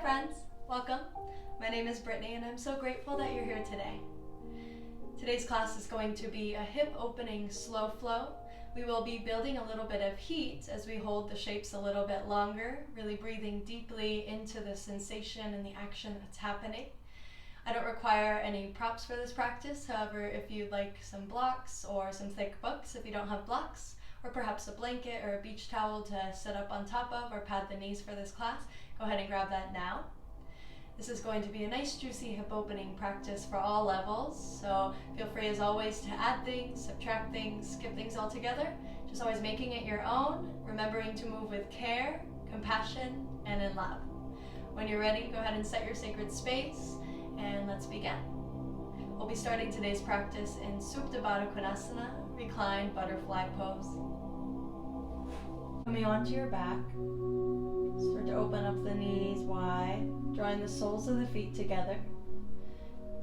friends, welcome. My name is Brittany and I'm so grateful that you're here today. Today's class is going to be a hip opening slow flow. We will be building a little bit of heat as we hold the shapes a little bit longer, really breathing deeply into the sensation and the action that's happening. I don't require any props for this practice, however, if you'd like some blocks or some thick books if you don't have blocks, or perhaps a blanket or a beach towel to sit up on top of or pad the knees for this class, go ahead and grab that now. This is going to be a nice juicy hip opening practice for all levels, so feel free as always to add things, subtract things, skip things altogether, just always making it your own, remembering to move with care, compassion, and in love. When you're ready, go ahead and set your sacred space, and let's begin. We'll be starting today's practice in Supta Baddha Konasana, reclined butterfly pose. Coming onto your back, start to open up the knees wide, drawing the soles of the feet together,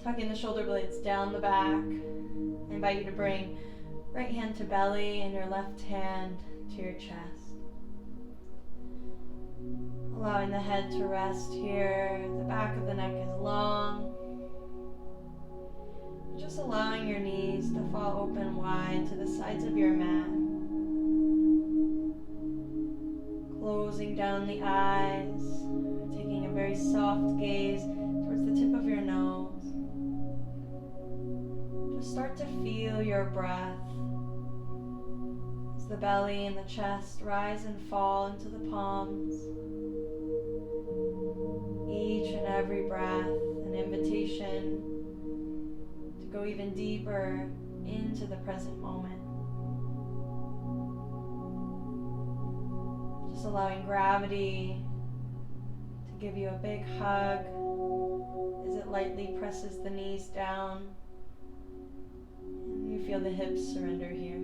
tucking the shoulder blades down the back. I invite you to bring right hand to belly and your left hand to your chest. Allowing the head to rest here, the back of the neck is long. Just allowing your knees to fall open wide to the sides of your mat. Closing down the eyes, taking a very soft gaze towards the tip of your nose. Just start to feel your breath as the belly and the chest rise and fall into the palms. Each and every breath an invitation to go even deeper into the present moment. Just allowing gravity to give you a big hug as it lightly presses the knees down. And you feel the hips surrender here.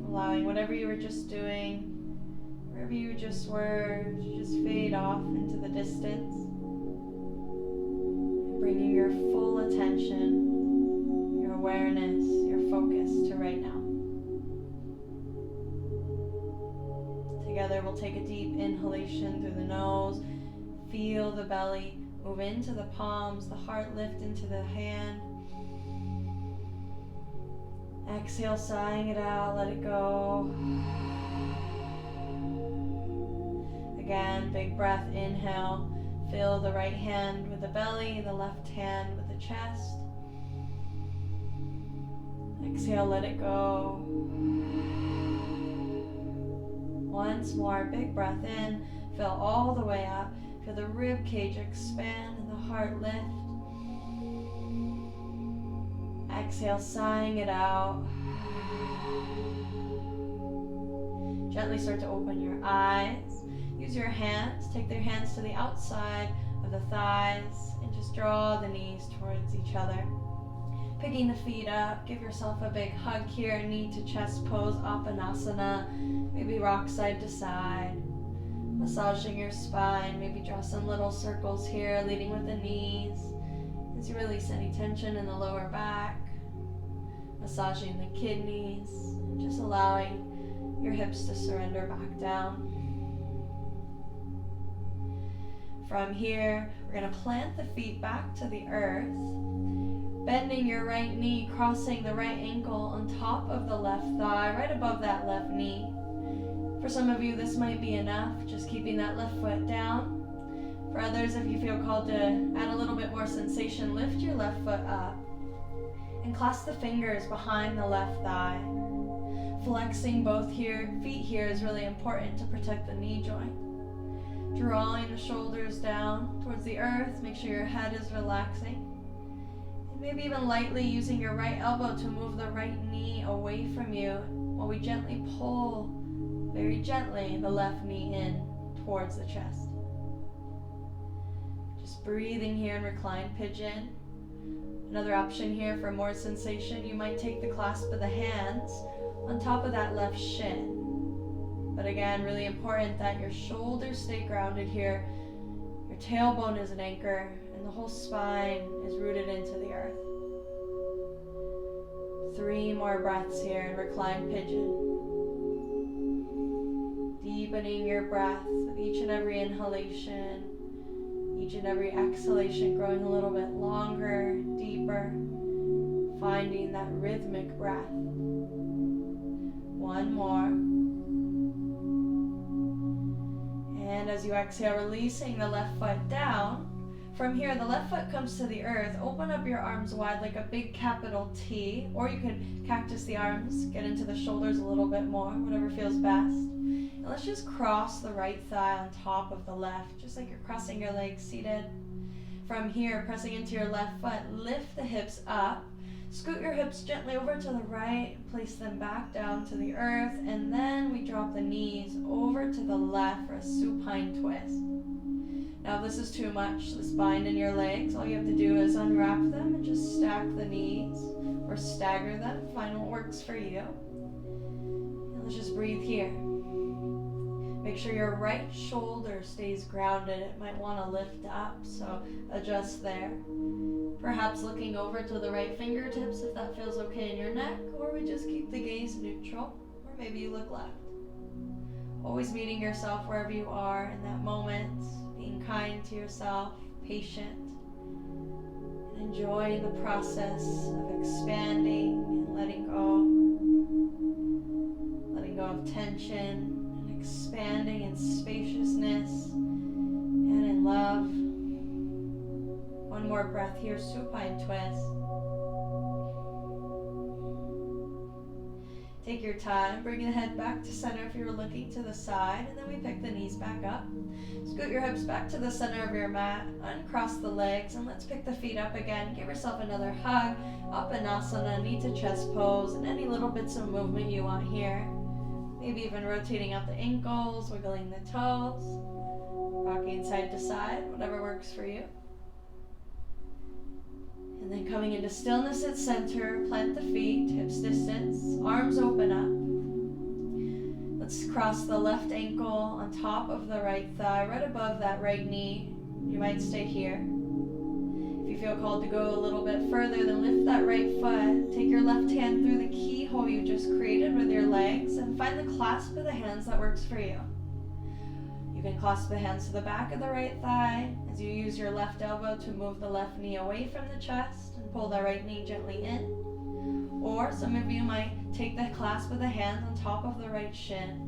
Allowing whatever you were just doing, wherever you just were, to just fade off into the distance. Bringing your full attention, your awareness, your focus to right now. Together we'll take a deep inhalation through the nose. Feel the belly move into the palms, the heart lift into the hand. Exhale, sighing it out, let it go. Again, big breath, inhale. Fill the right hand with the belly, the left hand with the chest. Exhale, let it go. Once more, big breath in. Fill all the way up. Feel the rib cage expand and the heart lift. Exhale, sighing it out. Gently start to open your eyes. Use your hands, take their hands to the outside of the thighs and just draw the knees towards each other. Picking the feet up, give yourself a big hug here, knee to chest pose, Apanasana. Maybe rock side to side. Massaging your spine, maybe draw some little circles here, leading with the knees. As you release any tension in the lower back. Massaging the kidneys, just allowing your hips to surrender back down. From here, we're going to plant the feet back to the earth, bending your right knee, crossing the right ankle on top of the left thigh, right above that left knee. For some of you, this might be enough, just keeping that left foot down. For others, if you feel called to add a little bit more sensation, lift your left foot up and clasp the fingers behind the left thigh. Flexing both feet here is really important to protect the knee joint. Drawing the shoulders down towards the earth, make sure your head is relaxing. And maybe even lightly using your right elbow to move the right knee away from you while we gently pull, very gently, the left knee in towards the chest. Just breathing here in reclined pigeon. Another option here for more sensation, you might take the clasp of the hands on top of that left shin. But again, really important that your shoulders stay grounded here. Your tailbone is an anchor and the whole spine is rooted into the earth. 3 more breaths here in reclined pigeon. Deepening your breath with each and every inhalation, each and every exhalation growing a little bit longer, deeper, finding that rhythmic breath. One more. And as you exhale, releasing the left foot down. From here, the left foot comes to the earth. Open up your arms wide like a big capital T, or you could cactus the arms, get into the shoulders a little bit more, whatever feels best. And let's just cross the right thigh on top of the left, just like you're crossing your legs seated. From here, pressing into your left foot, lift the hips up. Scoot your hips gently over to the right, place them back down to the earth, and then we drop the knees over to the left for a supine twist. Now if this is too much, this bind in your legs, all you have to do is unwrap them and just stack the knees or stagger them, find what works for you. And let's just breathe here. Make sure your right shoulder stays grounded. It might want to lift up, so adjust there. Perhaps looking over to the right fingertips if that feels okay in your neck, or we just keep the gaze neutral, or maybe you look left. Always meeting yourself wherever you are in that moment, being kind to yourself, patient, and enjoying the process of expanding and letting go of tension, expanding in spaciousness and in love. One more breath here, supine twist. Take your time, bring the head back to center if you're looking to the side, and then we pick the knees back up. Scoot your hips back to the center of your mat, uncross the legs, and let's pick the feet up again. Give yourself another hug, Uppanasana, knee to chest pose, and any little bits of movement you want here. Maybe even rotating out the ankles, wiggling the toes, rocking side to side, whatever works for you. And then coming into stillness at center, plant the feet, hips distance, arms open up. Let's cross the left ankle on top of the right thigh, right above that right knee. You might stay here. If you feel called to go a little bit further, then lift that right foot. Take your left hand through the keyhole you just created with your legs and find the clasp of the hands that works for you. You can clasp the hands to the back of the right thigh as you use your left elbow to move the left knee away from the chest and pull the right knee gently in. Or some of you might take the clasp of the hand on top of the right shin.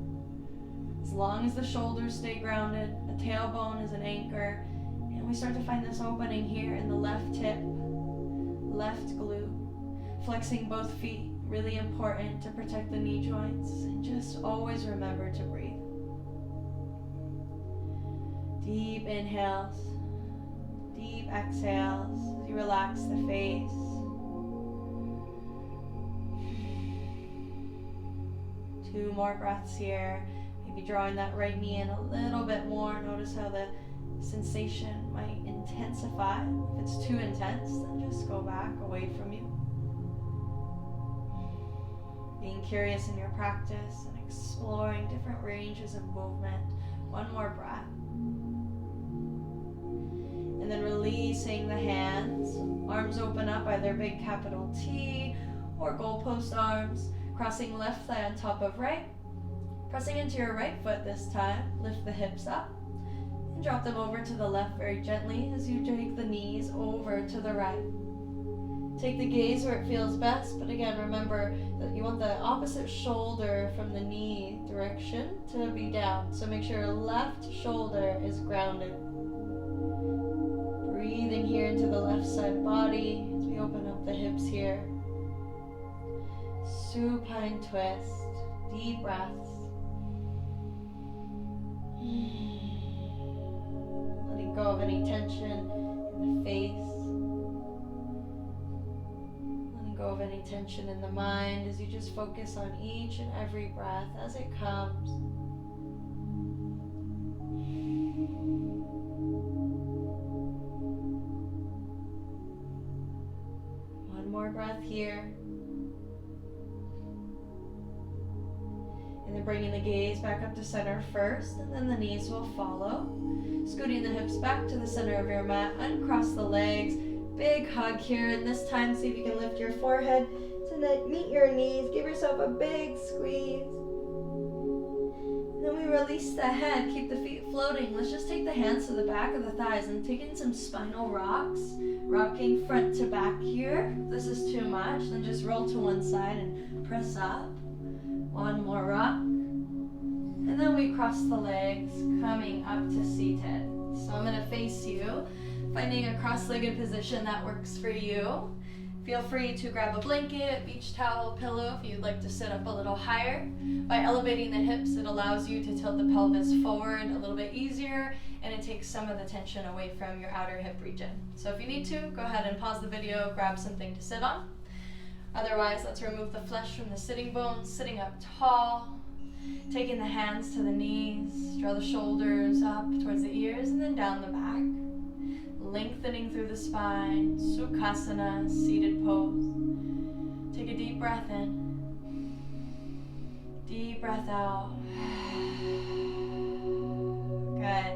As long as the shoulders stay grounded, the tailbone is an anchor, and we start to find this opening here in the left hip, left glute. Flexing both feet, really important to protect the knee joints, and just always remember to breathe. Deep inhales, deep exhales as you relax the face. Two more breaths here. Maybe drawing that right knee in a little bit more. Notice how the sensation might intensify. If it's too intense, then just go back away from you. Being curious in your practice and exploring different ranges of movement. One more breath. And then releasing the hands. Arms open up, either big capital T or goalpost arms. Crossing left thigh on top of right. Pressing into your right foot this time. Lift the hips up. And drop them over to the left very gently as you take the knees over to the right. Take the gaze where it feels best, but again, remember that you want the opposite shoulder from the knee direction to be down. So make sure your left shoulder is grounded. Breathing here into the left side body as we open up the hips here. Supine twist, deep breaths. Letting go of any tension in the face. Letting go of any tension in the mind as you just focus on each and every breath as it comes. One more breath here. And then bringing the gaze back up to center first, and then the knees will follow. Scooting the hips back to the center of your mat, uncross the legs. Big hug here, and this time see if you can lift your forehead to meet your knees. Give yourself a big squeeze. And then we release release the head, keep the feet floating. Let's just take the hands to the back of the thighs and taking some spinal rocks. Rocking front to back here. If this is too much, then just roll to one side and press up. One more rock. And then we cross the legs, coming up to seated. So I'm going to face you, finding a cross-legged position that works for you. Feel free to grab a blanket, beach towel, pillow if you'd like to sit up a little higher. By elevating the hips, it allows you to tilt the pelvis forward a little bit easier, and it takes some of the tension away from your outer hip region. So if you need to, go ahead and pause the video, grab something to sit on. Otherwise, let's remove the flesh from the sitting bones, sitting up tall, taking the hands to the knees, draw the shoulders up towards the ears and then down the back. Lengthening through the spine, Sukhasana, seated pose. Take a deep breath in, deep breath out. Good.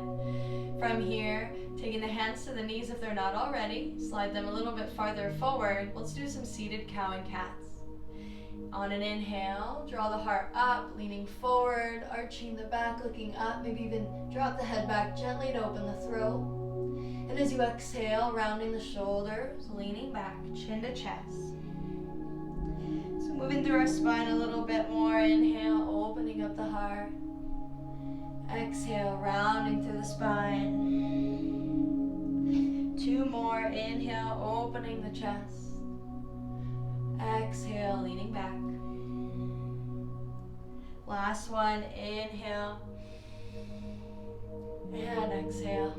From here, taking the hands to the knees if they're not already, slide them a little bit farther forward. Let's do some seated cow and cats. On an inhale, draw the heart up, leaning forward, arching the back, looking up, maybe even drop the head back gently to open the throat. And as you exhale, rounding the shoulders, leaning back, chin to chest. So moving through our spine a little bit more. Inhale, opening up the heart. Exhale, rounding through the spine. 2 more. Inhale, opening the chest. Exhale, leaning back. Last one. Inhale. And exhale.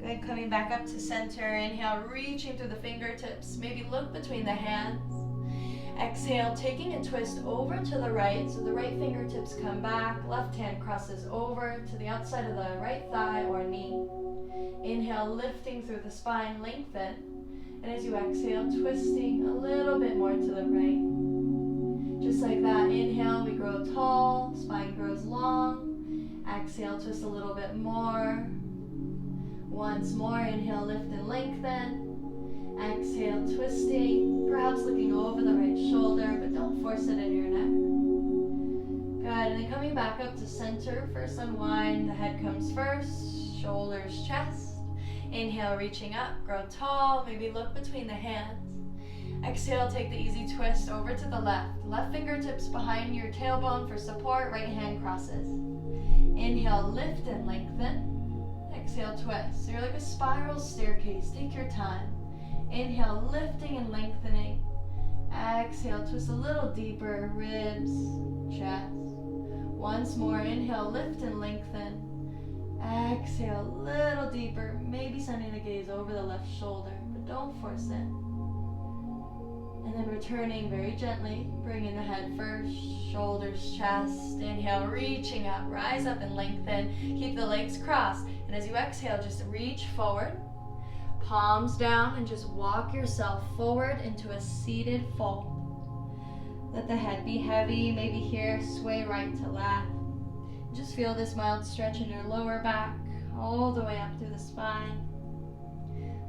Good, coming back up to center. Inhale, reaching through the fingertips. Maybe look between the hands. Exhale, taking a twist over to the right. So the right fingertips come back. Left hand crosses over to the outside of the right thigh or knee. Inhale, lifting through the spine, lengthen. And as you exhale, twisting a little bit more to the right. Just like that. Inhale, we grow tall. Spine grows long. Exhale, twist a little bit more. Once more, inhale, lift and lengthen. Exhale, twisting, perhaps looking over the right shoulder, but don't force it in your neck. Good, and then coming back up to center. First unwind, the head comes first, shoulders, chest. Inhale, reaching up, grow tall, maybe look between the hands. Exhale, take the easy twist over to the left. Left fingertips behind your tailbone for support, right hand crosses. Inhale, lift and lengthen. Exhale, twist. So you're like a spiral staircase. Take your time. Inhale, lifting and lengthening. Exhale, twist a little deeper. Ribs, chest. Once more. Inhale, lift and lengthen. Exhale, a little deeper. Maybe sending the gaze over the left shoulder, but don't force it. And then returning very gently, bringing the head first, shoulders, chest. Inhale, reaching up, rise up and lengthen. Keep the legs crossed. And as you exhale, just reach forward, palms down, and just walk yourself forward into a seated fold. Let the head be heavy, maybe here, sway right to left. Just feel this mild stretch in your lower back, all the way up through the spine.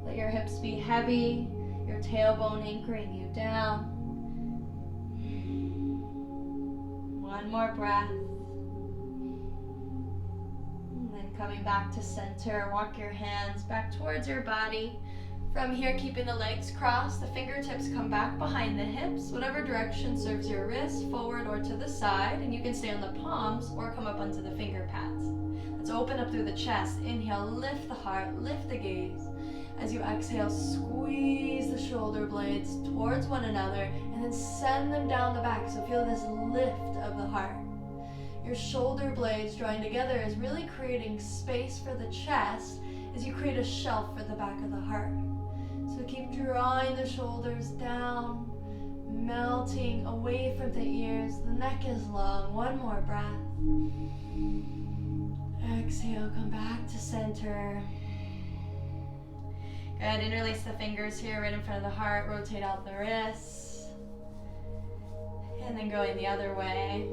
Let your hips be heavy, your tailbone anchoring you down. One more breath. And then coming back to center, walk your hands back towards your body. From here, keeping the legs crossed, the fingertips come back behind the hips, whatever direction serves your wrists, forward or to the side, and you can stay on the palms or come up onto the finger pads. Let's open up through the chest. Inhale, lift the heart, lift the gaze. As you exhale, squeeze the shoulder blades towards one another and then send them down the back. So feel this lift of the heart. Your shoulder blades drawing together is really creating space for the chest as you create a shelf for the back of the heart. So keep drawing the shoulders down, melting away from the ears. The neck is long. One more breath. Exhale, come back to center. Good, interlace the fingers here right in front of the heart, rotate out the wrists, and then going the other way.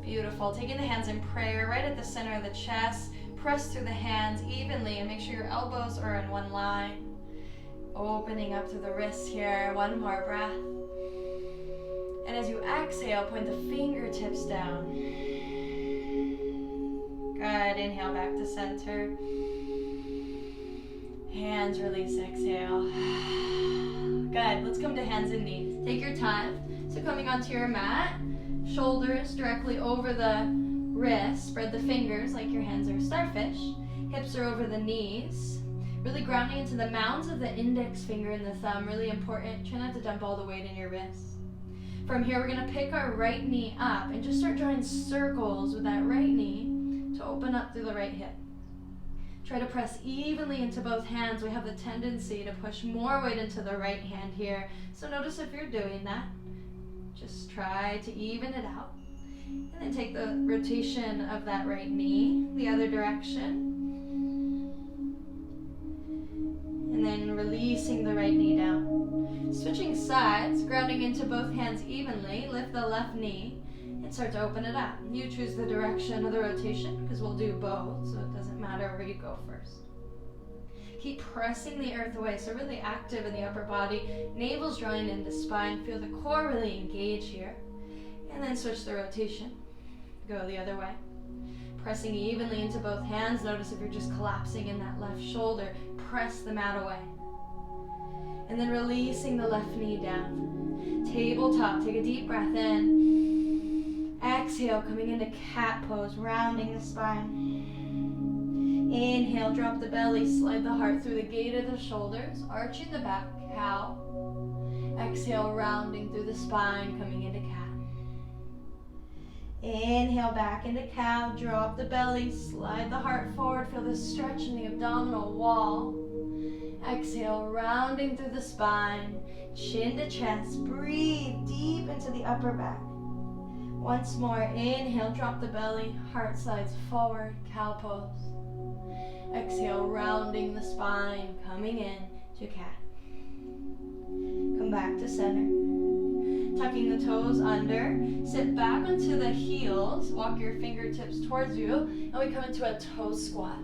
Beautiful, taking the hands in prayer right at the center of the chest, press through the hands evenly and make sure your elbows are in one line. Opening up through the wrists here, one more breath. And as you exhale, point the fingertips down. Good, inhale back to center. Hands release, exhale. Good, let's come to hands and knees. Take your time. So coming onto your mat, shoulders directly over the wrists, spread the fingers like your hands are starfish. Hips are over the knees. Really grounding into the mounds of the index finger and the thumb, really important. Try not to dump all the weight in your wrists. From here, we're gonna pick our right knee up and just start drawing circles with that right knee to open up through the right hip. Try to press evenly into both hands. We have the tendency to push more weight into the right hand here. So notice if you're doing that. Just try to even it out. And then take the rotation of that right knee the other direction. And then releasing the right knee down. Switching sides, grounding into both hands evenly. Lift the left knee and start to open it up. You choose the direction of the rotation because we'll do both, so it doesn't matter where you go first. Keep pressing the earth away, so really active in the upper body. Navel's drawing into spine. Feel the core really engage here. And then switch the rotation. Go the other way. Pressing evenly into both hands. Notice if you're just collapsing in that left shoulder. Press the mat away. And then releasing the left knee down. Tabletop. Take a deep breath in. Exhale, coming into cat pose, rounding the spine. Inhale, drop the belly, slide the heart through the gate of the shoulders, arching the back, cow. Exhale, rounding through the spine, coming into cat. Inhale, back into cow, drop the belly, slide the heart forward, feel the stretch in the abdominal wall. Exhale, rounding through the spine, chin to chest, breathe deep into the upper back. Once more, inhale, drop the belly, heart slides forward, cow pose. Exhale, rounding the spine, coming in to cat. Come back to center. Tucking the toes under, sit back onto the heels, walk your fingertips towards you, and we come into a toe squat.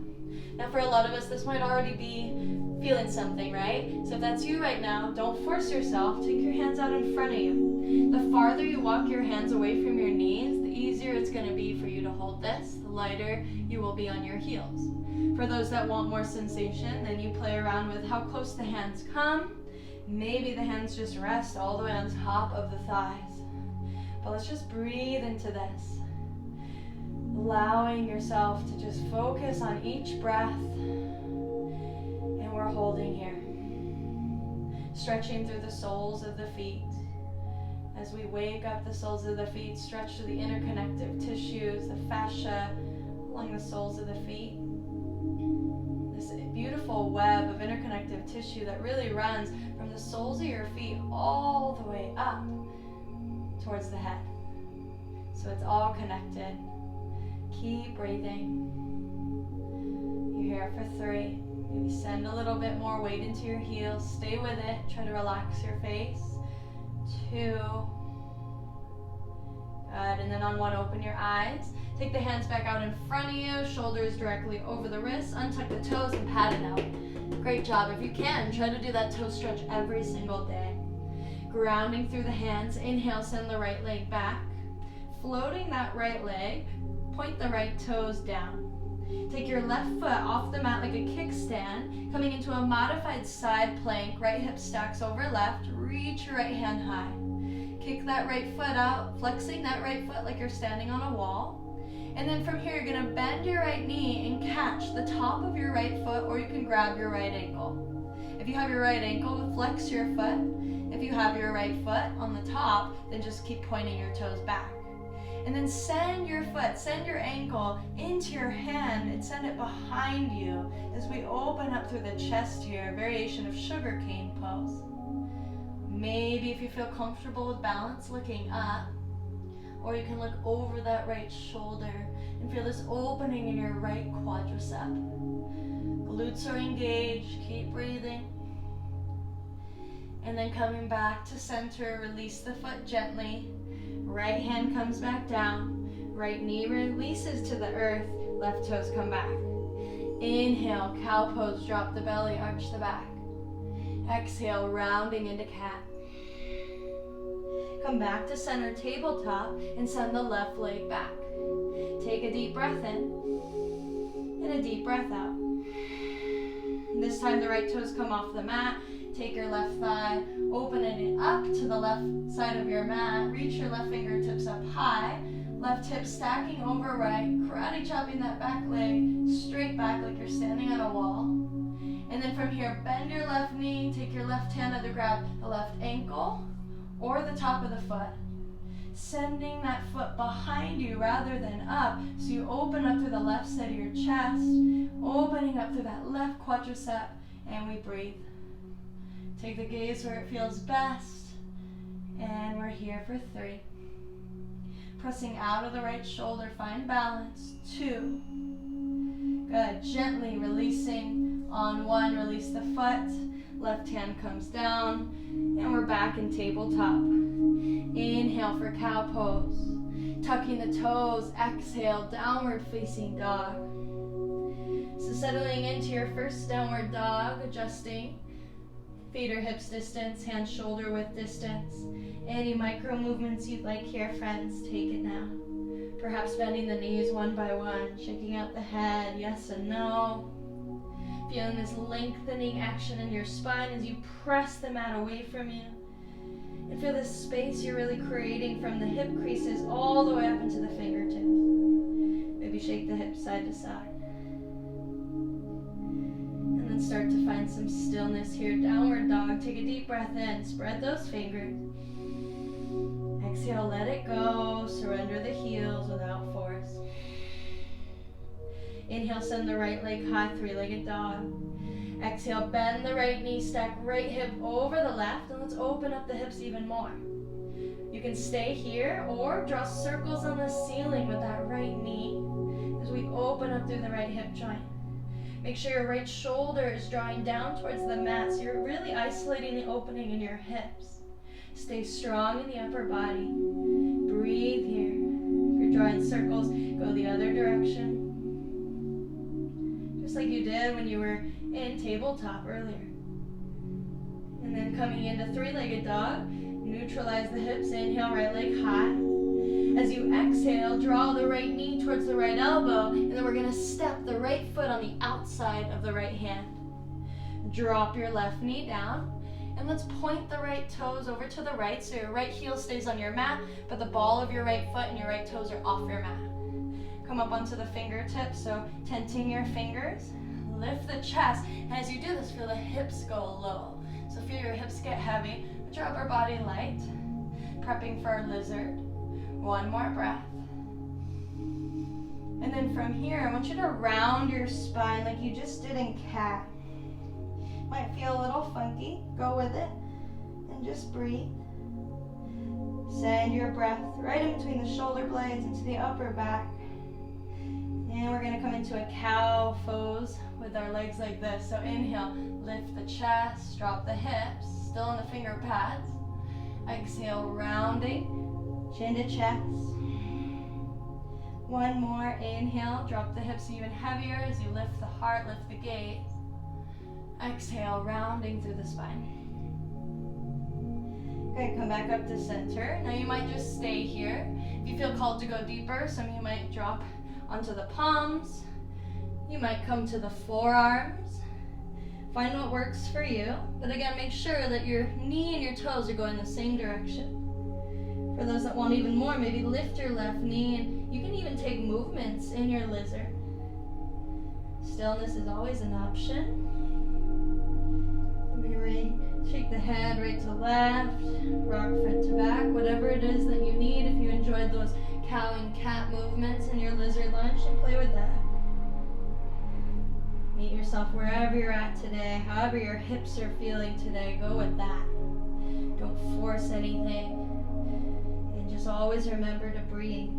Now for a lot of us, this might already be feeling something, right? So if that's you right now, don't force yourself. Take your hands out in front of you. The farther you walk your hands away from your knees, the easier it's going to be for you to hold this, the lighter you will be on your heels. For those that want more sensation, then you play around with how close the hands come. Maybe the hands just rest all the way on top of the thighs. But let's just breathe into this. Allowing yourself to just focus on each breath. And we're holding here. Stretching through the soles of the feet. As we wake up the soles of the feet, stretch to the interconnective tissues, the fascia along the soles of the feet. This beautiful web of interconnective tissue that really runs from the soles of your feet all the way up towards the head. So it's all connected. Keep breathing. You're here for 3. Maybe send a little bit more weight into your heels. Stay with it. Try to relax your face. 2. Good. And then on 1, open your eyes. Take the hands back out in front of you. Shoulders directly over the wrists. Untuck the toes and pat it out. Great job. If you can, try to do that toe stretch every single day. Grounding through the hands. Inhale, send the right leg back. Floating that right leg. Point the right toes down. Take your left foot off the mat like a kickstand, coming into a modified side plank. Right hip stacks over left. Reach your right hand high. Kick that right foot out, flexing that right foot like you're standing on a wall. And then from here, you're gonna bend your right knee and catch the top of your right foot, or you can grab your right ankle. If you have your right ankle, flex your foot. If you have your right foot on the top, then just keep pointing your toes back. And then send your foot, send your ankle into your hand and send it behind you as we open up through the chest here, a variation of sugar cane pose. Maybe if you feel comfortable with balance, looking up, or you can look over that right shoulder and feel this opening in your right quadricep. Glutes are engaged, keep breathing. And then coming back to center, release the foot gently. Right hand comes back down, right knee releases to the earth, left toes come back. Inhale, cow pose, drop the belly, arch the back. Exhale, rounding into cat. Come back to center tabletop and send the left leg back. Take a deep breath in and a deep breath out. And this time the right toes come off the mat. Take your left thigh, open it up to the left side of your mat. Reach your left fingertips up high. Left hip stacking over right. Karate chopping that back leg straight back like you're standing on a wall. And then from here, bend your left knee. Take your left hand to grab the left ankle or the top of the foot. Sending that foot behind you rather than up. So you open up through the left side of your chest. Opening up through that left quadricep. And we breathe. Take the gaze where it feels best. And we're here for 3. Pressing out of the right shoulder, find balance. 2. Good, gently releasing on 1, release the foot. Left hand comes down, and we're back in tabletop. Inhale for cow pose. Tucking the toes, exhale, downward facing dog. So settling into your first downward dog, adjusting. Feet or hips distance, hands shoulder width distance. Any micro movements you'd like here, friends, take it now. Perhaps bending the knees one by one, shaking out the head, yes and no. Feeling this lengthening action in your spine as you press the mat away from you. And feel this space you're really creating from the hip creases all the way up into the fingertips. Maybe shake the hips side to side. And then start to find some stillness here. Downward dog, take a deep breath in, spread those fingers. Exhale, let it go. Surrender the heels without force. Inhale, send the right leg high, 3-legged dog. Exhale, bend the right knee, stack right hip over the left, and let's open up the hips even more. You can stay here or draw circles on the ceiling with that right knee as we open up through the right hip joint. Make sure your right shoulder is drawing down towards the mat, so you're really isolating the opening in your hips. Stay strong in the upper body. Breathe here. If you're drawing circles, go the other direction. Just like you did when you were in tabletop earlier. And then coming into 3-legged dog, neutralize the hips. Inhale, right leg high. As you exhale, draw the right knee towards the right elbow, and then we're going to step the right foot on the outside of the right hand. Drop your left knee down. And let's point the right toes over to the right, so your right heel stays on your mat, but the ball of your right foot and your right toes are off your mat. Come up onto the fingertips, so tenting your fingers. Lift the chest, and as you do this, feel the hips go low. So feel your hips get heavy, but your upper body light. Prepping for our lizard. 1 more breath. And then from here, I want you to round your spine like you just did in cat. Might feel a little funky, go with it, and just breathe. Send your breath right in between the shoulder blades into the upper back. And we're gonna come into a cow pose with our legs like this. So inhale, lift the chest, drop the hips, still in the finger pads. Exhale, rounding, chin to chest. 1 more, inhale, drop the hips even heavier as you lift the heart, lift the gaze. Exhale, rounding through the spine. Okay, come back up to center. Now you might just stay here. If you feel called to go deeper, some of you might drop onto the palms. You might come to the forearms. Find what works for you. But again, make sure that your knee and your toes are going the same direction. For those that want even more, maybe lift your left knee, and you can even take movements in your lizard. Stillness is always an option. Shake the head right to left, rock front to back, whatever it is that you need. If you enjoyed those cow and cat movements in your lizard lunge, and play with that. Meet yourself wherever you're at today, however your hips are feeling today, go with that. Don't force anything. And just always remember to breathe.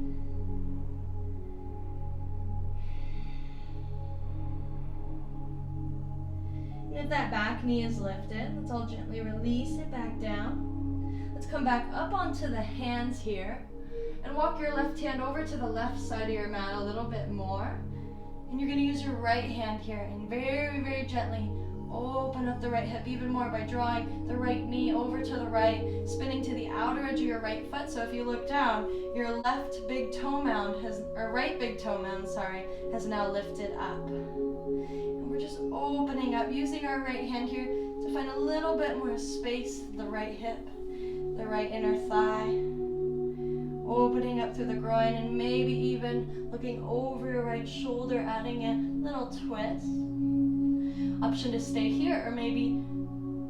And if that back knee is lifted, let's all gently release it back down. Let's come back up onto the hands here and walk your left hand over to the left side of your mat a little bit more. And you're going to use your right hand here and very, very gently open up the right hip even more by drawing the right knee over to the right, spinning to the outer edge of your right foot. So if you look down, your left big toe mound right big toe mound, has now lifted up. And we're just opening up, using our right hand here to find a little bit more space, the right hip, the right inner thigh. Opening up through the groin and maybe even looking over your right shoulder, adding a little twist. Option to stay here, or maybe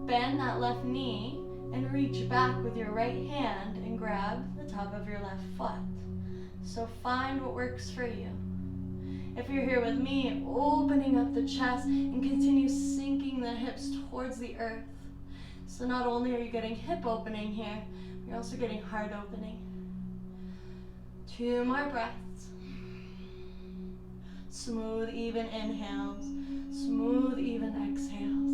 bend that left knee and reach back with your right hand and grab the top of your left foot. So find what works for you. If you're here with me, opening up the chest and continue sinking the hips towards the earth. So not only are you getting hip opening here, you're also getting heart opening. 2 more breaths. Smooth, even inhales. Smooth, even exhales.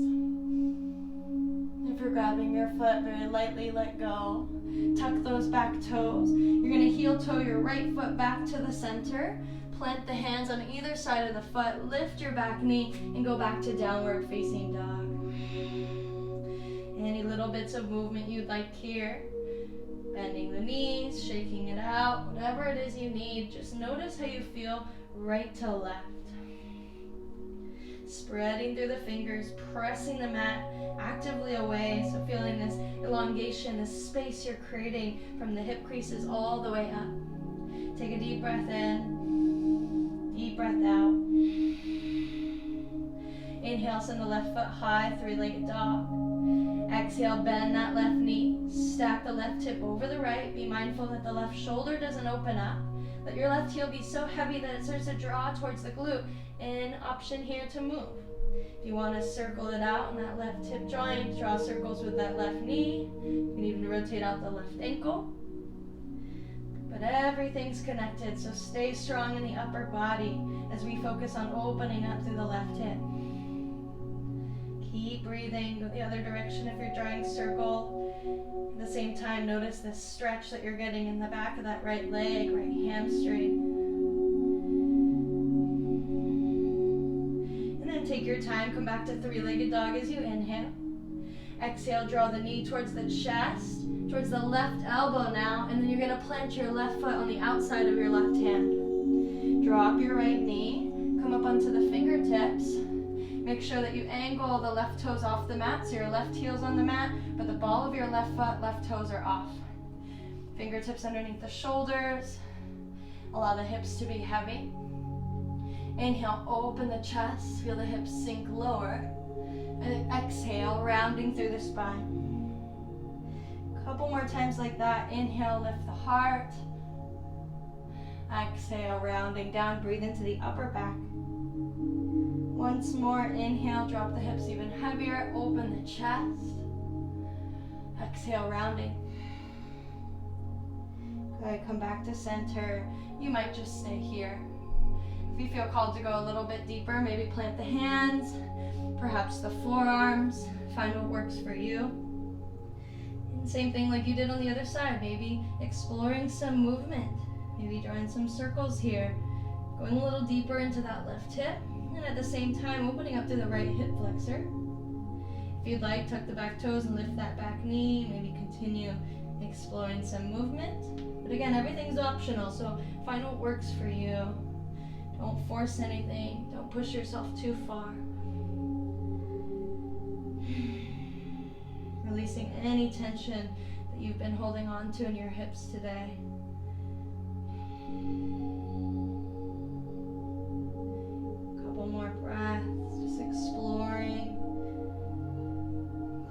If you're grabbing your foot, very lightly let go. Tuck those back toes. You're going to heel toe your right foot back to the center. Plant the hands on either side of the foot. Lift your back knee and go back to downward facing dog. Any little bits of movement you'd like here. Bending the knees, shaking it out, whatever it is you need. Just notice how you feel right to left. Spreading through the fingers, pressing the mat actively away. So feeling this elongation, this space you're creating from the hip creases all the way up. Take a deep breath in, deep breath out. Inhale, send the left foot high, 3-legged dog. Exhale, bend that left knee. Stack the left hip over the right. Be mindful that the left shoulder doesn't open up. Let your left heel be so heavy that it starts to draw towards the glute. And option here to move. If you want to circle it out in that left hip joint, draw circles with that left knee. You can even rotate out the left ankle. But everything's connected, so stay strong in the upper body as we focus on opening up through the left hip. Keep breathing, go the other direction if you're drawing circle. At the same time, notice this stretch that you're getting in the back of that right leg, right hamstring. And then take your time, come back to 3-legged dog as you inhale. Exhale, draw the knee towards the chest, towards the left elbow now, and then you're gonna plant your left foot on the outside of your left hand. Drop your right knee, come up onto the fingertips. Make sure that you angle the left toes off the mat, so your left heel's on the mat, but the ball of your left foot, left toes are off. Fingertips underneath the shoulders. Allow the hips to be heavy. Inhale, open the chest, feel the hips sink lower. And then exhale, rounding through the spine. A couple more times like that. Inhale, lift the heart. Exhale, rounding down, breathe into the upper back. Once more, inhale, drop the hips even heavier, open the chest. Exhale, rounding. Good, come back to center. You might just stay here. If you feel called to go a little bit deeper, maybe plant the hands, perhaps the forearms, find what works for you. And same thing like you did on the other side, maybe exploring some movement, maybe drawing some circles here, going a little deeper into that left hip. And at the same time, opening up through the right hip flexor. If you'd like, tuck the back toes and lift that back knee. Maybe continue exploring some movement. But again, everything's optional, so find what works for you. Don't force anything. Don't push yourself too far. Releasing any tension that you've been holding on to in your hips today. More breaths, just exploring,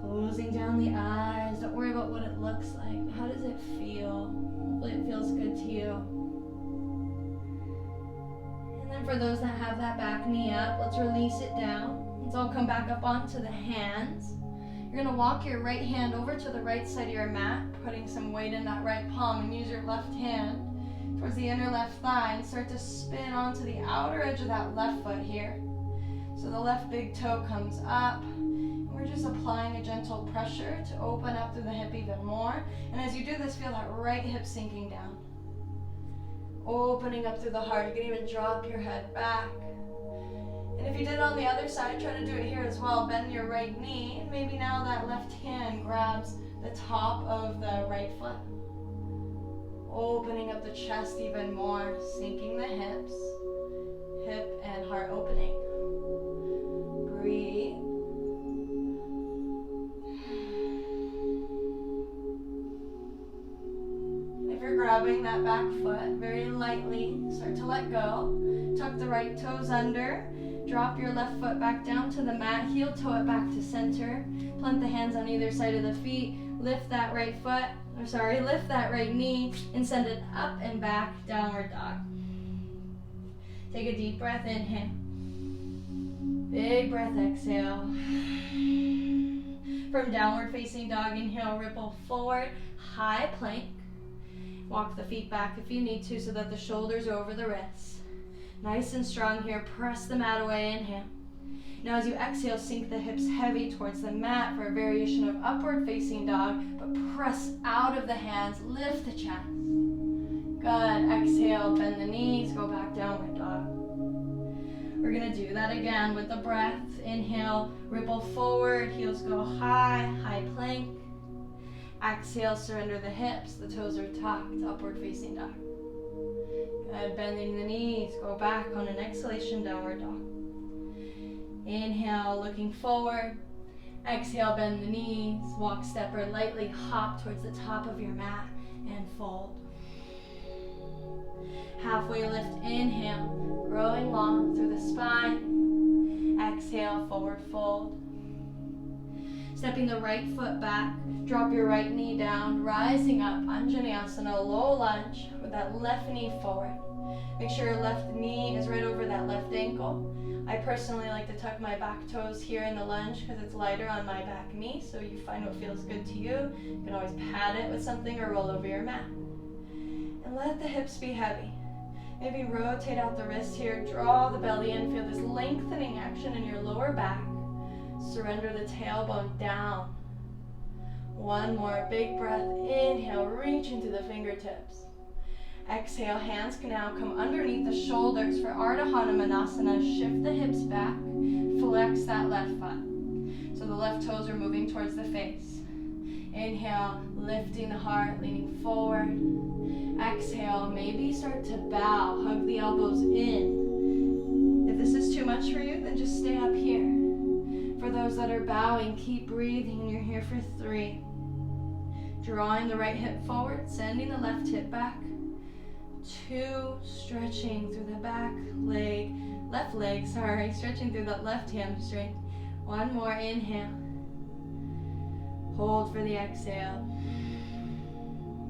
closing down the eyes. Don't worry about what it looks like. How does it feel? Hopefully it feels good to you. And then for those that have that back knee up, let's release it down. Let's all come back up onto the hands. You're going to walk your right hand over to the right side of your mat, putting some weight in that right palm, and use your left hand towards the inner left thigh and start to spin onto the outer edge of that left foot here. So the left big toe comes up. And we're just applying a gentle pressure to open up through the hip even more. And as you do this, feel that right hip sinking down. Opening up through the heart. You can even drop your head back. And if you did it on the other side, try to do it here as well. Bend your right knee, and maybe now that left hand grabs the top of the right foot. Opening up the chest even more, sinking the hips, hip and heart opening. Breathe. If you're grabbing that back foot, very lightly, start to let go. Tuck the right toes under. Drop your left foot back down to the mat. Heel toe it back to center. Plant the hands on either side of the feet. Lift that right knee and send it up and back, downward dog. Take a deep breath, inhale. Big breath, exhale. From downward facing dog, inhale, ripple forward, high plank. Walk the feet back if you need to so that the shoulders are over the wrists. Nice and strong here, press the mat away, inhale. Now as you exhale, sink the hips heavy towards the mat for a variation of upward facing dog, but press out of the hands, lift the chest. Good, exhale, bend the knees, go back downward dog. We're gonna do that again with the breath. Inhale, ripple forward, heels go high, high plank. Exhale, surrender the hips, the toes are tucked, upward facing dog. Good, bending the knees, go back on an exhalation, downward dog. Inhale, looking forward. Exhale, bend the knees, walk, step, or lightly hop towards the top of your mat and fold. Halfway lift, inhale, growing long through the spine. Exhale, forward fold. Stepping the right foot back, drop your right knee down, rising up, Anjaneyasana, low lunge with that left knee forward. Make sure your left knee is right over that left ankle. I personally like to tuck my back toes here in the lunge because it's lighter on my back knee, so you find what feels good to you. You can always pad it with something or roll over your mat. And let the hips be heavy. Maybe rotate out the wrist here, draw the belly in, feel this lengthening action in your lower back. Surrender the tailbone down. One more big breath, inhale, reach into the fingertips. Exhale, hands can now come underneath the shoulders for Ardha Hanumanasana. Shift the hips back, flex that left foot. So the left toes are moving towards the face. Inhale, lifting the heart, leaning forward. Exhale, maybe start to bow, hug the elbows in. If this is too much for you, then just stay up here. For those that are bowing, keep breathing, and you're here for 3. Drawing the right hip forward, sending the left hip back. 2, stretching through the left leg, stretching through that left hamstring. 1 more, inhale. Hold for the exhale.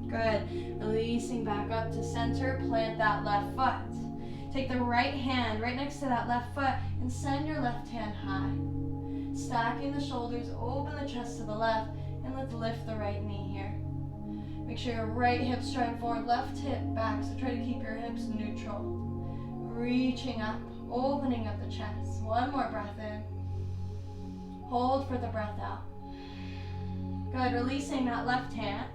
Good, releasing back up to center, plant that left foot. Take the right hand right next to that left foot and send your left hand high. Stacking the shoulders, open the chest to the left, and let's lift the right knee here. Make sure your right hip stride forward, left hip back, so try to keep your hips neutral. Reaching up, opening up the chest. 1 more breath in. Hold for the breath out. Good, releasing that left hand.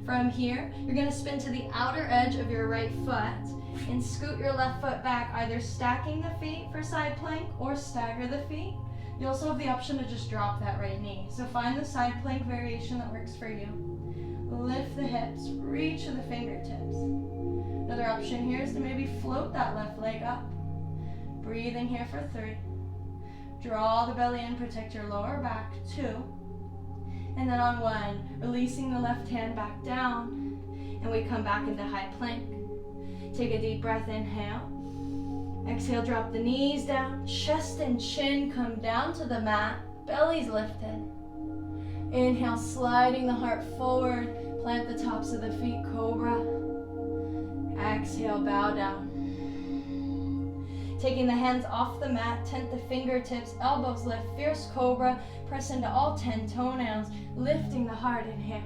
From here, you're gonna spin to the outer edge of your right foot and scoot your left foot back, either stacking the feet for side plank or stagger the feet. You also have the option to just drop that right knee. So find the side plank variation that works for you. Lift the hips, reach to the fingertips. Another option here is to maybe float that left leg up. Breathing here for 3. Draw the belly in, protect your lower back, 2. And then on 1, releasing the left hand back down, and we come back into high plank. Take a deep breath, inhale. Exhale, drop the knees down, chest and chin come down to the mat, belly's lifted. Inhale, sliding the heart forward, plant the tops of the feet, cobra. Exhale, bow down. Taking the hands off the mat, tent the fingertips, elbows lift, fierce cobra, press into all 10 toenails, lifting the heart, inhale.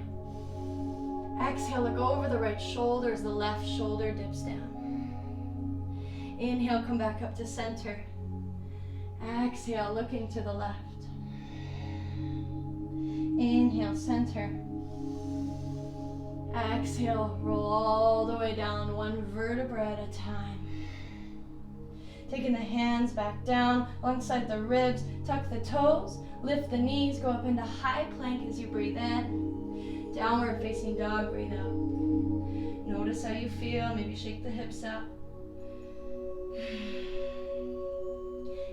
Exhale, look over the right shoulder as the left shoulder dips down. Inhale, come back up to center. Exhale, looking to the left. Inhale, center. Exhale, roll all the way down, 1 vertebra at a time. Taking the hands back down alongside the ribs, tuck the toes, lift the knees, go up into high plank as you breathe in. Downward facing dog, breathe out. Notice how you feel, maybe shake the hips out.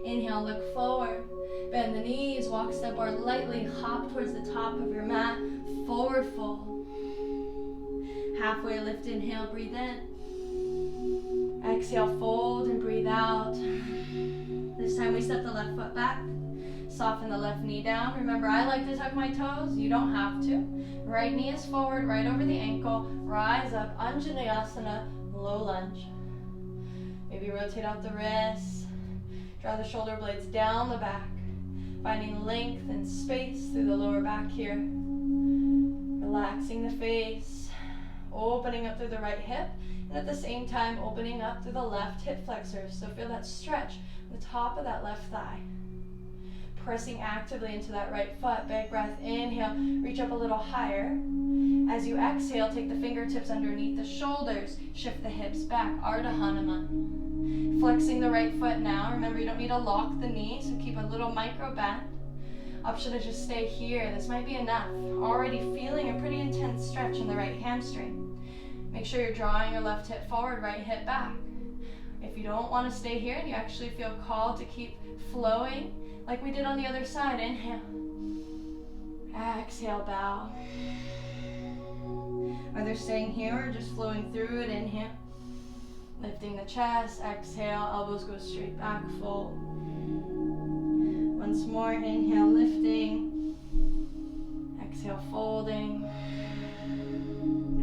Inhale, look forward. Bend the knees, walk, step, or lightly hop towards the top of your mat. Forward fold. Halfway lift, inhale, breathe in. Exhale, fold and breathe out. This time we step the left foot back. Soften the left knee down. Remember, I like to tuck my toes. You don't have to. Right knee is forward, right over the ankle. Rise up, Anjaneyasana, low lunge. Maybe rotate out the wrists. Draw the shoulder blades down the back. Finding length and space through the lower back here. Relaxing the face. Opening up through the right hip. And at the same time, opening up through the left hip flexors. So feel that stretch at the top of that left thigh. Pressing actively into that right foot. Big breath, inhale, reach up a little higher. As you exhale, take the fingertips underneath the shoulders. Shift the hips back, Ardha Hanuman. Flexing the right foot now. Remember, you don't need to lock the knee, so keep a little micro bend. Option to just stay here. This might be enough. Already feeling a pretty intense stretch in the right hamstring. Make sure you're drawing your left hip forward, right hip back. If you don't want to stay here and you actually feel called to keep flowing, like we did on the other side, inhale. Exhale, bow. Whether staying here or just flowing through it, inhale. Lifting the chest, exhale, elbows go straight back, fold. Once more, inhale, lifting. Exhale, folding.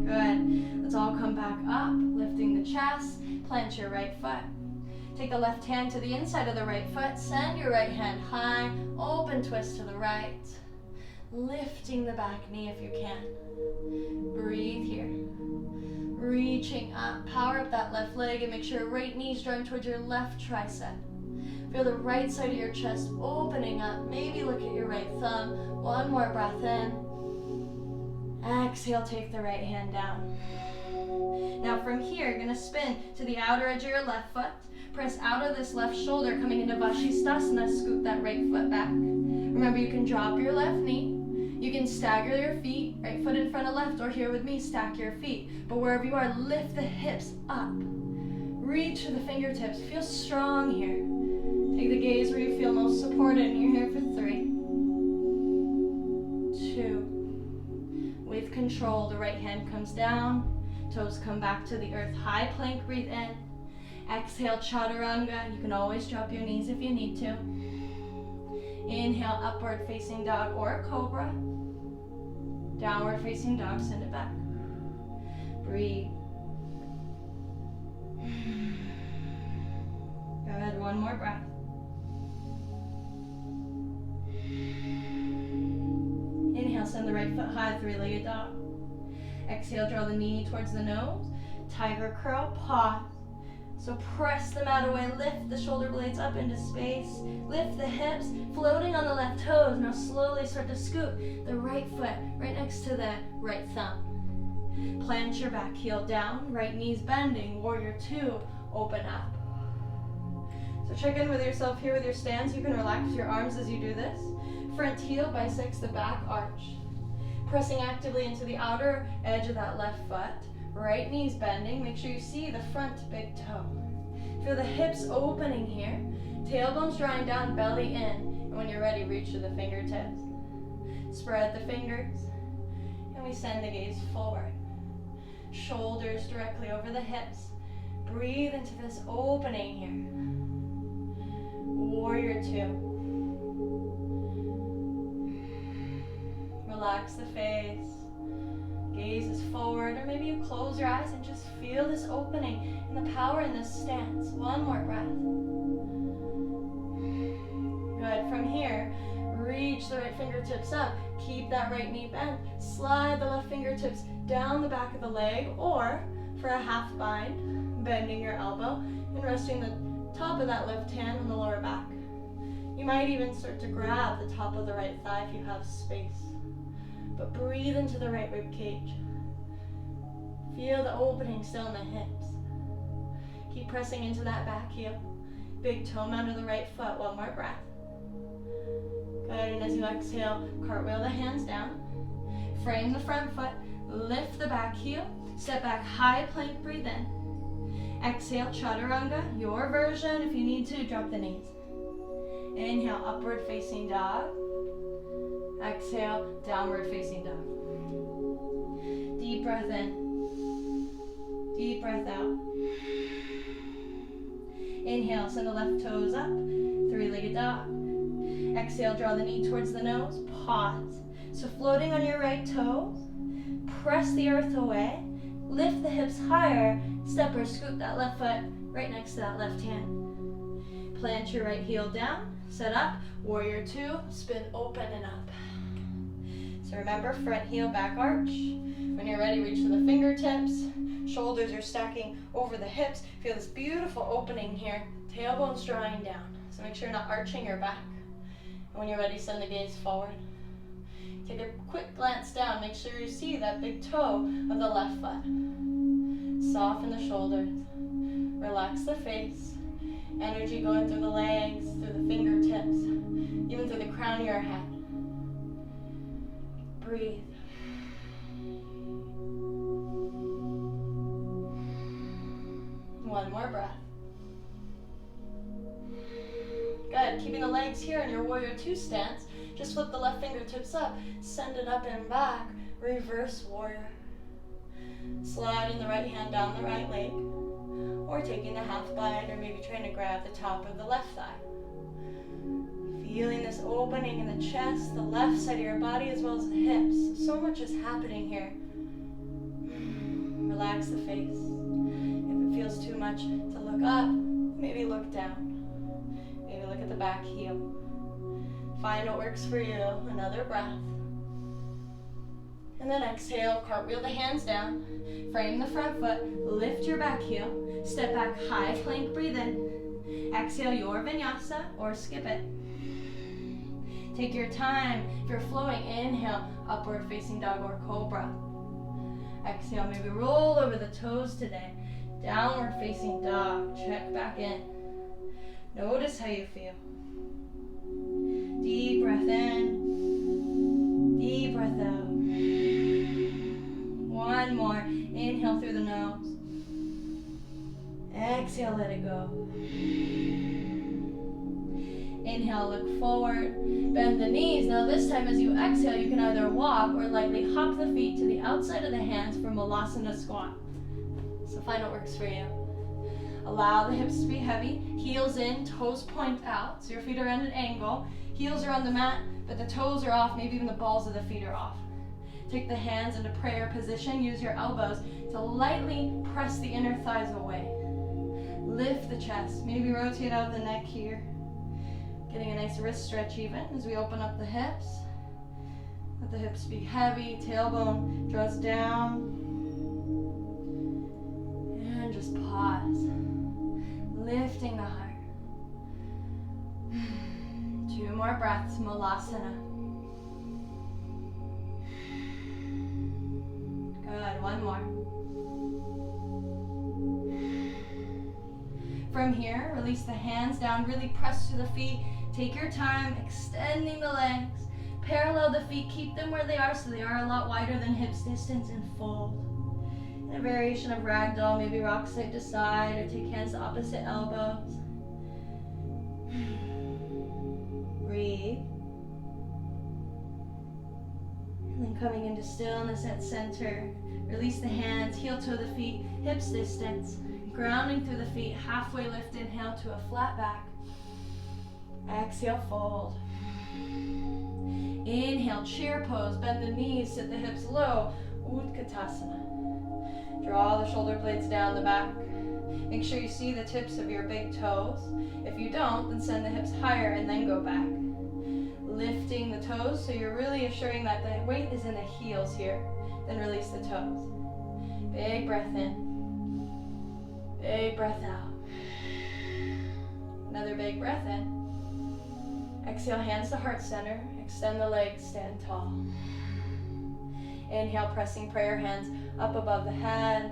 Good. Let's all come back up, lifting the chest, plant your right foot. Take the left hand to the inside of the right foot, send your right hand high, open twist to the right. Lifting the back knee if you can. Breathe here. Reaching up, power up that left leg and make sure your right knee is drawing towards your left tricep. Feel the right side of your chest opening up. Maybe look at your right thumb. One more breath in. Exhale, take the right hand down. Now from here, you're gonna spin to the outer edge of your left foot. Press out of this left shoulder, coming into Vashisthasana, scoop that right foot back. Remember, you can drop your left knee. You can stagger your feet, right foot in front of left, or here with me, stack your feet. But wherever you are, lift the hips up. Reach for the fingertips. Feel strong here. Take the gaze where you feel most supported, and you're here for 3, 2. With control, the right hand comes down, toes come back to the earth. High plank, breathe in. Exhale, chaturanga. You can always drop your knees if you need to. Inhale, upward facing dog or cobra. Downward facing dog, send it back. Breathe. Good, one more breath. Inhale, send the right foot high, 3-legged dog. Exhale, draw the knee towards the nose. Tiger curl, pause. So press the mat away, lift the shoulder blades up into space. Lift the hips, floating on the left toes. Now slowly start to scoot the right foot right next to the right thumb. Plant your back heel down, right knee's bending. Warrior 2, open up. So check in with yourself here with your stance. You can relax your arms as you do this. Front heel bisects the back arch. Pressing actively into the outer edge of that left foot. Right knee's bending. Make sure you see the front big toe. Feel the hips opening here. Tailbone's drawing down, belly in. And when you're ready, reach to the fingertips. Spread the fingers. And we send the gaze forward. Shoulders directly over the hips. Breathe into this opening here. Warrior 2. Relax the face. Gaze is forward, or maybe you close your eyes and just feel this opening and the power in this stance. One more breath. Good. From here, reach the right fingertips up. Keep that right knee bent. Slide the left fingertips down the back of the leg, or for a half bind, bending your elbow and resting the top of that left hand on the lower back. You might even start to grab the top of the right thigh if you have space. But breathe into the right rib cage. Feel the opening still in the hips. Keep pressing into that back heel. Big toe under the right foot. One more breath. Good, and as you exhale, cartwheel the hands down. Frame the front foot, lift the back heel, step back, high plank, breathe in. Exhale, chaturanga, your version. If you need to, drop the knees. Inhale, upward facing dog. Exhale, downward facing dog. Deep breath in. Deep breath out. Inhale, send the left toes up. Three-legged dog. Exhale, draw the knee towards the nose. Pause. So floating on your right toes. Press the earth away. Lift the hips higher. Step or scoot that left foot right next to that left hand. Plant your right heel down. Set up. Warrior two. Spin open and up. So remember, front heel, back arch. When you're ready, reach for the fingertips. Shoulders are stacking over the hips. Feel this beautiful opening here. Tailbones drawing down. So make sure you're not arching your back. And when you're ready, send the gaze forward. Take a quick glance down. Make sure you see that big toe of the left foot. Soften the shoulders. Relax the face. Energy going through the legs, through the fingertips, even through the crown of your head. Breathe. One more breath. Good. Keeping the legs here in your warrior two stance. Just flip the left fingertips up. Send it up and back. Reverse warrior. Sliding the right hand down the right leg. Or taking the half bind, or maybe trying to grab the top of the left thigh. Feeling this opening in the chest, the left side of your body, as well as the hips. So much is happening here. Relax the face. If it feels too much to look up, maybe look down. Maybe look at the back heel. Find what works for you. Another breath. And then exhale, cartwheel the hands down. Frame the front foot, lift your back heel. Step back, high plank, breathe in. Exhale, your vinyasa, or skip it. Take your time. If you're flowing, inhale, upward facing dog or cobra. Exhale, maybe roll over the toes today. Downward facing dog, check back in. Notice how you feel. Deep breath in, deep breath out. One more, inhale through the nose. Exhale, let it go. Inhale, look forward, bend the knees. Now this time as you exhale, you can either walk or lightly hop the feet to the outside of the hands for Malasana squat. So find what works for you. Allow the hips to be heavy, heels in, toes point out, so your feet are at an angle. Heels are on the mat, but the toes are off, maybe even the balls of the feet are off. Take the hands into prayer position, use your elbows to lightly press the inner thighs away. Lift the chest, maybe rotate out the neck here. Getting a nice wrist stretch even as we open up the hips. Let the hips be heavy, tailbone draws down. And just pause. Lifting the heart. 2 more breaths, Malasana. Good, one more. From here, release the hands down, really press to the feet. Take your time, extending the legs. Parallel the feet, keep them where they are so they are a lot wider than hips distance, and fold. In a variation of ragdoll, maybe rock side to side or take hands to opposite elbows. Breathe. And then coming into stillness at center. Release the hands, heel toe the feet, hips distance. Grounding through the feet, halfway lift, inhale to a flat back. Exhale, fold. Inhale, chair pose, bend the knees, sit the hips low, Utkatasana. Draw the shoulder blades down the back. Make sure you see the tips of your big toes. If you don't, then send the hips higher and then go back. Lifting the toes, so you're really assuring that the weight is in the heels here. Then release the toes. Big breath in. Big breath out. Another big breath in. Exhale, hands to heart center. Extend the legs, stand tall. Inhale, pressing prayer hands up above the head.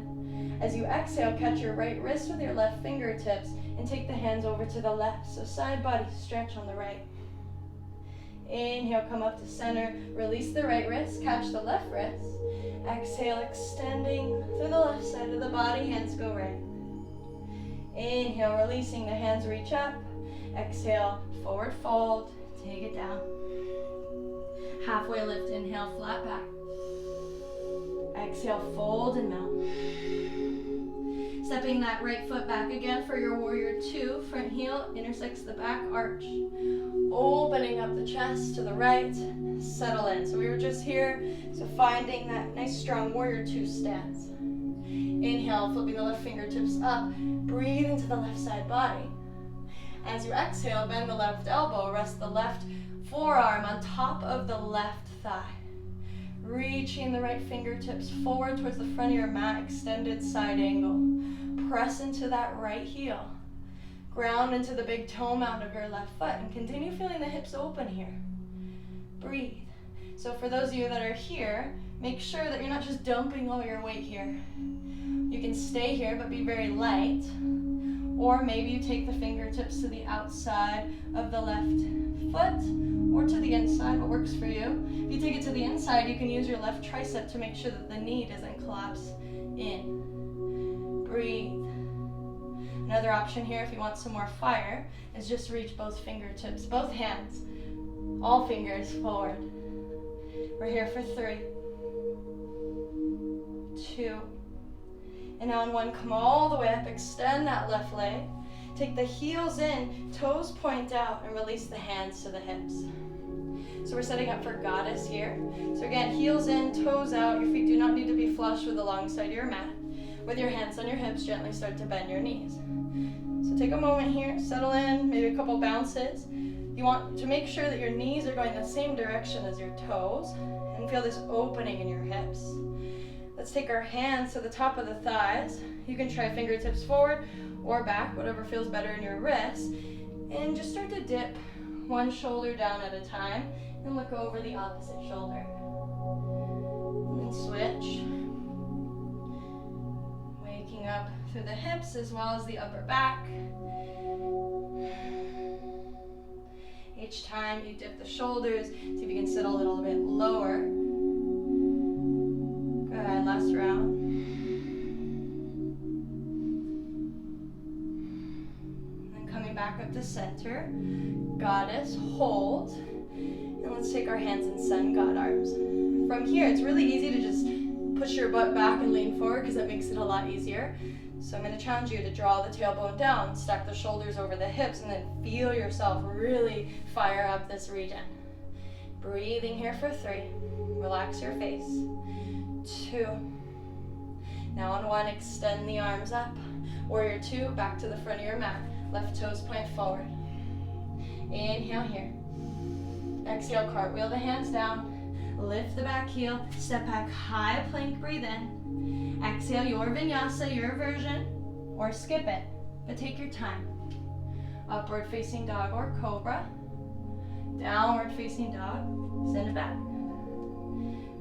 As you exhale, catch your right wrist with your left fingertips and take the hands over to the left. So side body stretch on the right. Inhale, come up to center. Release the right wrist, catch the left wrist. Exhale, extending through the left side of the body, hands go right. Inhale, releasing the hands, reach up. Exhale, forward fold, take it down. Halfway lift, inhale, flat back. Exhale, fold and melt. Stepping that right foot back again for your warrior two. Front heel intersects the back arch. Opening up the chest to the right, settle in. So we were just here, so finding that nice strong warrior two stance. Inhale, flipping the left fingertips up. Breathe into the left side body. As you exhale, bend the left elbow, rest the left forearm on top of the left thigh. Reaching the right fingertips forward towards the front of your mat, extended side angle. Press into that right heel. Ground into the big toe mound of your left foot and continue feeling the hips open here. Breathe. So for those of you that are here, make sure that you're not just dumping all your weight here. You can stay here but be very light. Or maybe you take the fingertips to the outside of the left foot or to the inside, what works for you. If you take it to the inside, you can use your left tricep to make sure that the knee doesn't collapse in. Breathe. Another option here, if you want some more fire, is just reach both fingertips, both hands, all fingers forward. We're here for 3, 2, and now on 1, come all the way up, extend that left leg. Take the heels in, toes point out, and release the hands to the hips. So we're setting up for goddess here. So again, heels in, toes out. Your feet do not need to be flush with the long side of your mat. With your hands on your hips, gently start to bend your knees. So take a moment here, settle in, maybe a couple bounces. You want to make sure that your knees are going the same direction as your toes and feel this opening in your hips. Let's take our hands to the top of the thighs. You can try fingertips forward or back, whatever feels better in your wrists. And just start to dip one shoulder down at a time and look over the opposite shoulder. And switch. Waking up through the hips as well as the upper back. Each time you dip the shoulders, see if you can sit a little bit lower. Go ahead, last round. And coming back up to center, goddess, hold. And let's take our hands in sun god arms. From here, it's really easy to just push your butt back and lean forward because that makes it a lot easier. So I'm going to challenge you to draw the tailbone down, stack the shoulders over the hips, and then feel yourself really fire up this region. Breathing here for 3. Relax your face. 2. Now on 1, extend the arms up. Warrior 2, back to the front of your mat. Left toes point forward. Inhale here. Exhale, cartwheel the hands down. Lift the back heel, step back, high plank, breathe in. Exhale, your vinyasa, your version, or skip it, but take your time. Upward facing dog or cobra. Downward facing dog, send it back.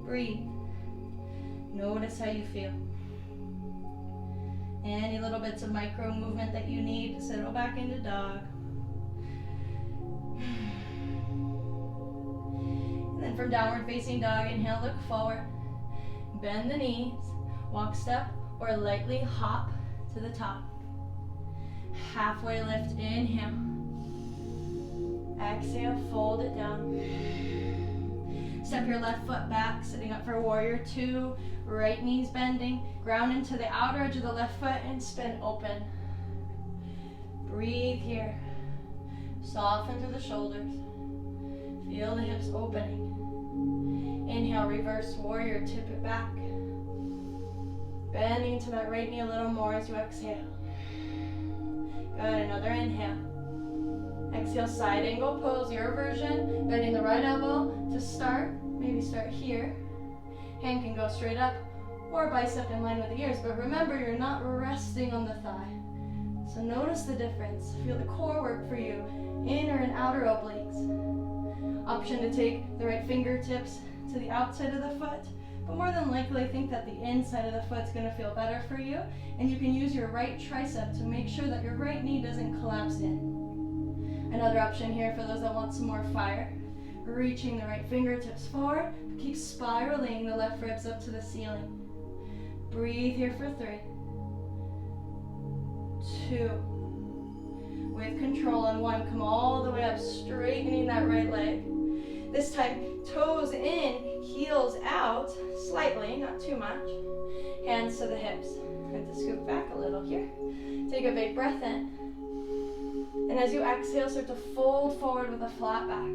Breathe. Notice how you feel. Any little bits of micro movement that you need to settle back into dog. And then from downward facing dog, inhale, look forward. Bend the knees, walk step, or lightly hop to the top. Halfway lift, inhale. Exhale, fold it down. Step your left foot back, sitting up for warrior 2. Right knee's bending. Ground into the outer edge of the left foot and spin open. Breathe here. Soften through the shoulders. Feel the hips opening. Inhale, reverse warrior, tip it back. Bending into that right knee a little more as you exhale. Good, another inhale. Exhale, side angle pose, your version. Bending the right elbow to start. Maybe start here. Hand can go straight up or bicep in line with the ears. But remember, you're not resting on the thigh. So notice the difference. Feel the core work for you. Inner and outer obliques. Option to take the right fingertips to the outside of the foot, but more than likely think that the inside of the foot's gonna feel better for you, and you can use your right tricep to make sure that your right knee doesn't collapse in. Another option here for those that want some more fire, reaching the right fingertips forward, keep spiraling the left ribs up to the ceiling. Breathe here for 3, 2, with control on 1, come all the way up, straightening that right leg. This time, toes in, heels out, slightly, not too much. Hands to the hips. Try to scoop back a little here. Take a big breath in. And as you exhale, start to fold forward with a flat back.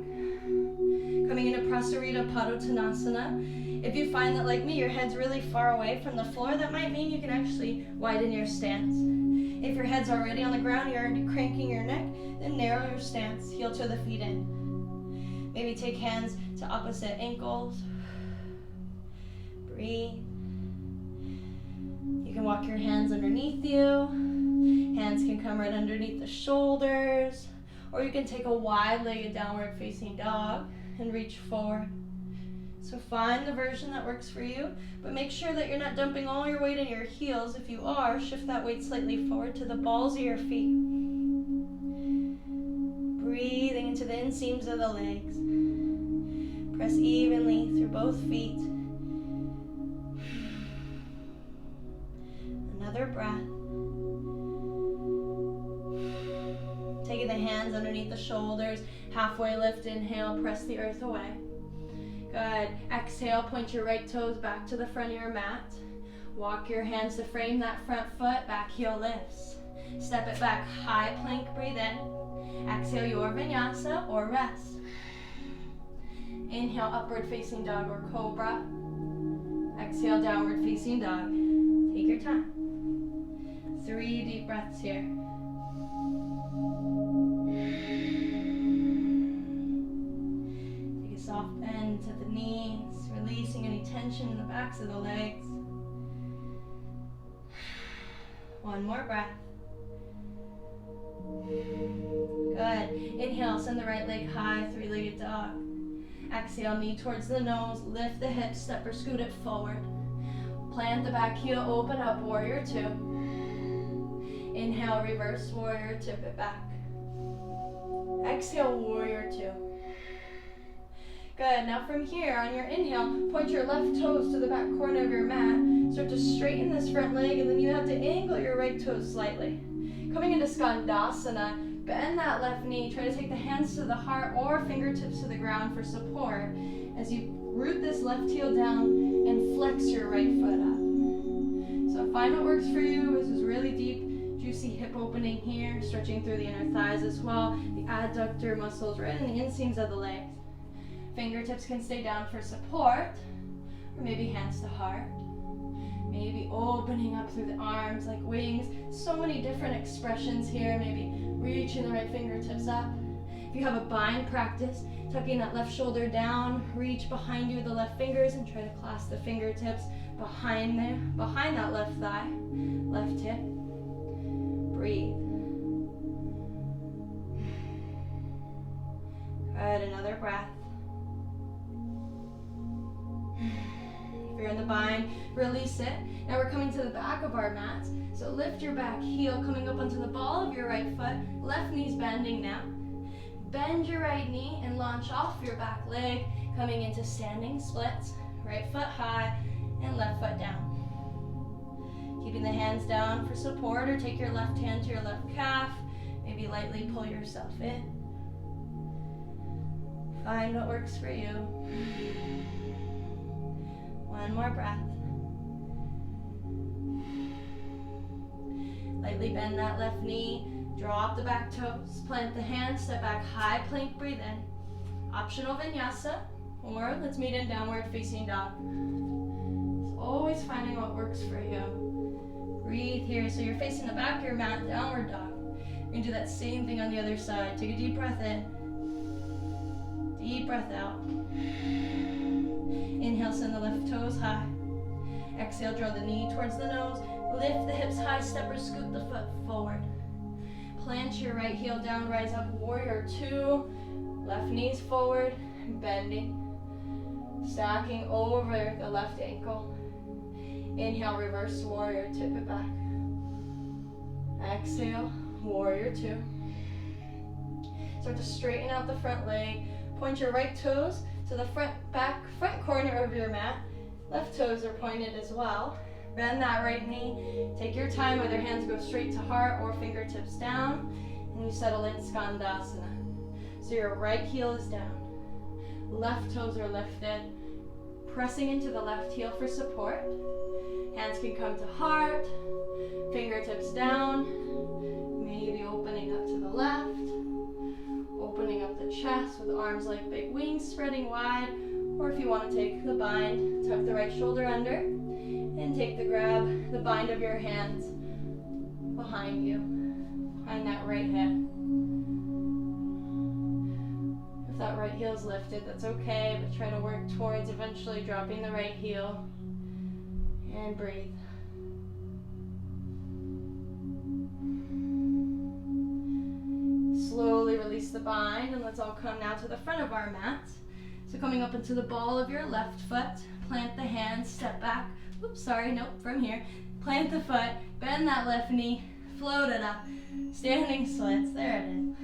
Coming into Prasarita Padottanasana. If you find that, like me, your head's really far away from the floor, that might mean you can actually widen your stance. If your head's already on the ground, you're already cranking your neck, then narrow your stance, heel to the feet in. Maybe take hands to opposite ankles. Breathe. You can walk your hands underneath you. Hands can come right underneath the shoulders. Or you can take a wide-legged downward facing dog and reach forward. So find the version that works for you, but make sure that you're not dumping all your weight in your heels. If you are, shift that weight slightly forward to the balls of your feet. Breathing into the inseams of the legs. Press evenly through both feet. Another breath. Taking the hands underneath the shoulders, halfway lift, inhale, press the earth away. Good. Exhale, point your right toes back to the front of your mat. Walk your hands to frame that front foot, back heel lifts. Step it back, high plank, breathe in. Exhale, your vinyasa or rest. Inhale, upward facing dog or cobra. Exhale, downward facing dog. Take your time. 3 deep breaths here. Take a soft bend to the knees, releasing any tension in the backs of the legs. 1 more breath. Good. Inhale, send the right leg high, 3-legged dog. Exhale, knee towards the nose, lift the hips, step or scoot it forward. Plant the back heel, open up, warrior 2. Inhale, reverse warrior, tip it back. Exhale, warrior 2. Good, now from here, on your inhale, point your left toes to the back corner of your mat. Start to straighten this front leg, and then you have to angle your right toes slightly. Coming into Skandasana, bend that left knee. Try to take the hands to the heart or fingertips to the ground for support as you root this left heel down and flex your right foot up. So find what works for you. This is really deep, juicy hip opening here, stretching through the inner thighs as well, the adductor muscles right in the inseams of the legs. Fingertips can stay down for support, or maybe hands to heart. Maybe opening up through the arms like wings. So many different expressions here. Maybe reaching the right fingertips up. If you have a bind practice, tucking that left shoulder down, reach behind you with the left fingers and try to clasp the fingertips behind that left thigh, left hip. Breathe. Good, another breath. If you're in the bind, release it. Now we're coming to the back of our mats. So lift your back heel, coming up onto the ball of your right foot. Left knee's bending now. Bend your right knee and launch off your back leg, coming into standing splits. Right foot high and left foot down. Keeping the hands down for support, or take your left hand to your left calf. Maybe lightly pull yourself in. Find what works for you. 1 more breath. Lightly bend that left knee, drop the back toes, plant the hands, step back, high plank, breathe in. Optional vinyasa, or let's meet in downward facing dog. So always finding what works for you. Breathe here, so you're facing the back of your mat, downward dog. You're gonna do that same thing on the other side. Take a deep breath in, deep breath out. Inhale, send the left toes high. Exhale, draw the knee towards the nose. Lift the hips high, step or scoot the foot forward. Plant your right heel down, rise up, warrior 2. Left knee's forward, bending. Stacking over the left ankle. Inhale, reverse warrior, tip it back. Exhale, warrior two. Start to straighten out the front leg. Point your right toes to the front corner of your mat. Left toes are pointed as well. Bend that right knee. Take your time, whether hands go straight to heart or fingertips down. And you settle in Skandasana. So your right heel is down. Left toes are lifted. Pressing into the left heel for support. Hands can come to heart. Fingertips down. Maybe opening up to the left. Opening up the chest with arms like big wings spreading wide. Or if you want to take the bind, tuck the right shoulder under. And take the bind of your hands behind you. Behind that right hip. If that right heel is lifted, that's okay, but try to work towards eventually dropping the right heel. And breathe. Slowly release the bind, and let's all come now to the front of our mat. So coming up into the ball of your left foot, plant the hands, step back. Oops, sorry, nope, from here. Plant the foot, bend that left knee, float it up. Standing splits, there it is.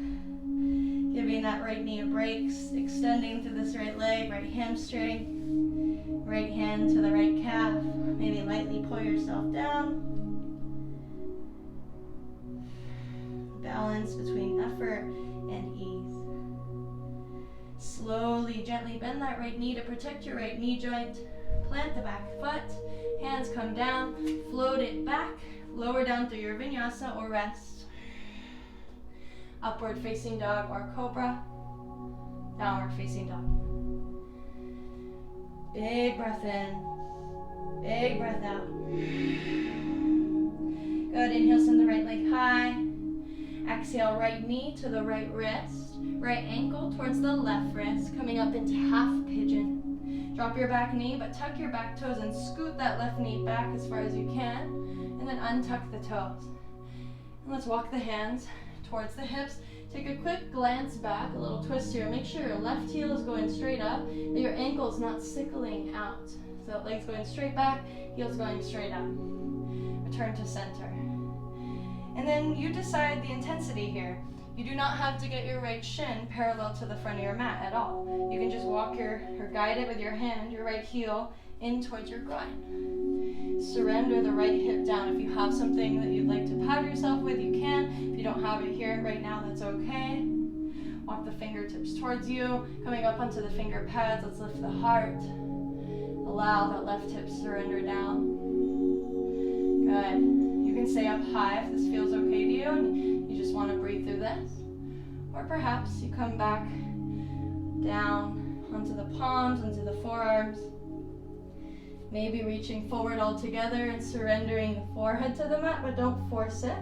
Giving that right knee a break, extending through this right leg, right hamstring, right hand to the right calf. Maybe lightly pull yourself down. Balance between effort and ease. Slowly, gently bend that right knee to protect your right knee joint. Plant the back foot, hands come down, float it back, lower down through your vinyasa or rest. Upward facing dog or cobra, downward facing dog. Big breath in, big breath out. Good, inhale, send the right leg high. Exhale, right knee to the right wrist, right ankle towards the left wrist, coming up into half pigeon. Drop your back knee, but tuck your back toes and scoot that left knee back as far as you can, and then untuck the toes. And let's walk the hands towards the hips. Take a quick glance back, a little twist here. Make sure your left heel is going straight up, that your ankle is not sickling out. So leg's going straight back, heel's going straight up. Return to center. And then you decide the intensity here. You do not have to get your right shin parallel to the front of your mat at all. You can just walk or guide it with your hand, your right heel, in towards your groin. Surrender the right hip down. If you have something that you'd like to pad yourself with, you can. If you don't have it here right now, that's okay. Walk the fingertips towards you, coming up onto the finger pads. Let's lift the heart. Allow that left hip to surrender down. Good. You can stay up high if this feels okay to you and you just want to breathe through this. Or perhaps you come back down onto the palms, onto the forearms. Maybe reaching forward all together and surrendering the forehead to the mat, but don't force it.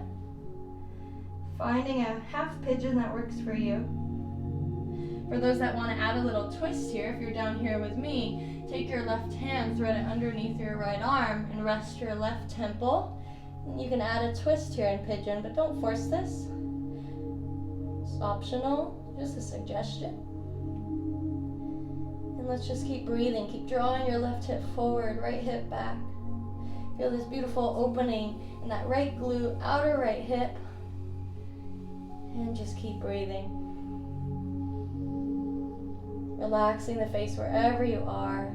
Finding a half pigeon that works for you. For those that want to add a little twist here, if you're down here with me, take your left hand, thread it underneath your right arm, and rest your left temple. You can add a twist here in pigeon, but don't force this. It's optional, just a suggestion. And let's just keep breathing. Keep drawing your left hip forward, right hip back. Feel this beautiful opening in that right glute, outer right hip. And just keep breathing. Relaxing the face wherever you are,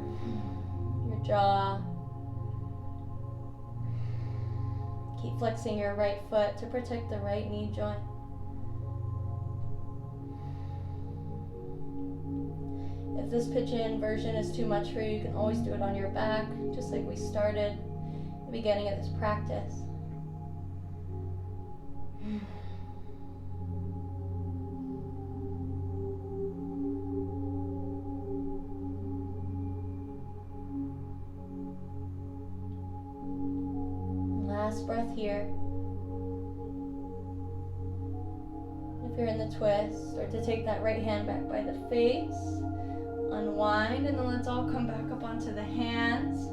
your jaw. Keep flexing your right foot to protect the right knee joint. If this pigeon version is too much for you, you can always do it on your back, just like we started at the beginning of this practice. Last breath here. If you're in the twist, start to take that right hand back by the face. Unwind, and then let's all come back up onto the hands.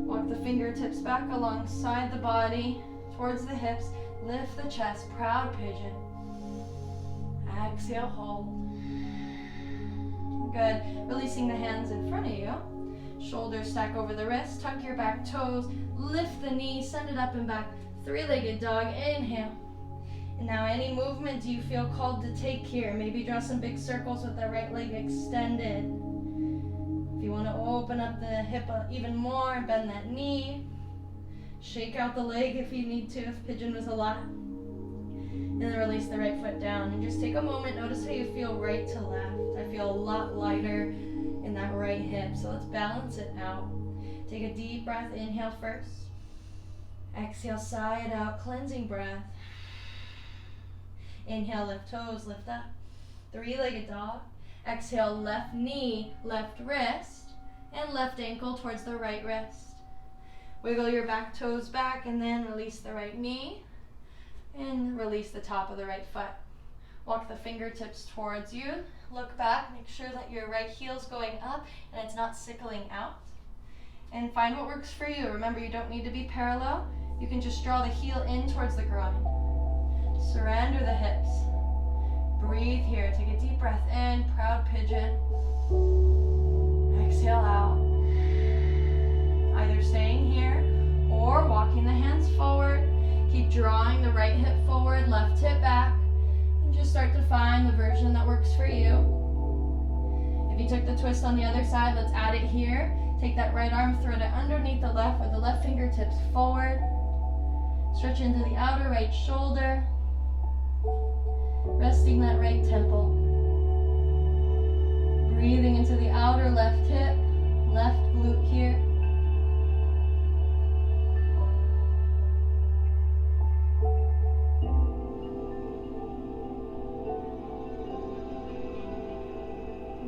Walk the fingertips back alongside the body, towards the hips. Lift the chest, proud pigeon. Exhale, hold. Good. Releasing the hands in front of you. Shoulders stack over the wrist, tuck your back toes, lift the knee, send it up and back. Three-legged dog, inhale. And now any movement you feel called to take here. Maybe draw some big circles with the right leg extended. If you want to open up the hip even more, bend that knee. Shake out the leg if you need to, if pigeon was a lot. And then release the right foot down. And just take a moment, notice how you feel right to left. I feel a lot lighter in that right hip, so let's balance it out. Take a deep breath, inhale first. Exhale, sigh it out, cleansing breath. Inhale, lift toes, lift up. Three-legged dog. Exhale, left knee, left wrist, and left ankle towards the right wrist. Wiggle your back toes back and then release the right knee and release the top of the right foot. Walk the fingertips towards you. Look back, make sure that your right heel's going up and it's not sickling out. And find what works for you. Remember, you don't need to be parallel. You can just draw the heel in towards the groin. Surrender the hips. Breathe here. Take a deep breath in, proud pigeon. Exhale out. Either staying here or walking the hands forward. Keep drawing the right hip forward, left hip back, and just start to find the version that works for you. If you took the twist on the other side, let's add it here. Take that right arm, thread it underneath the left with the left fingertips forward. Stretch into the outer right shoulder. Resting that right temple. Breathing into the outer left hip, left glute here.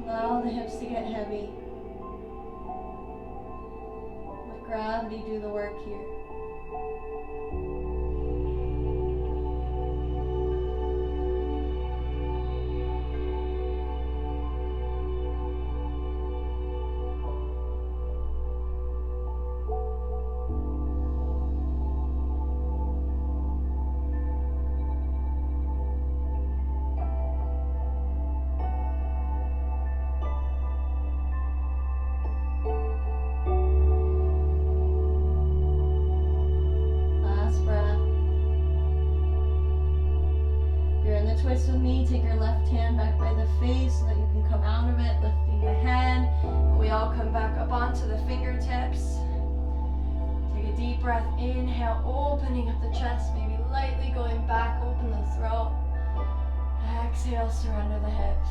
Allow the hips to get heavy. Let gravity do the work here. Twist with me, take your left hand back by the face so that you can come out of it, lifting the head. And we all come back up onto the fingertips. Take a deep breath, inhale, opening up the chest, maybe lightly going back, open the throat. Exhale, surrender the hips.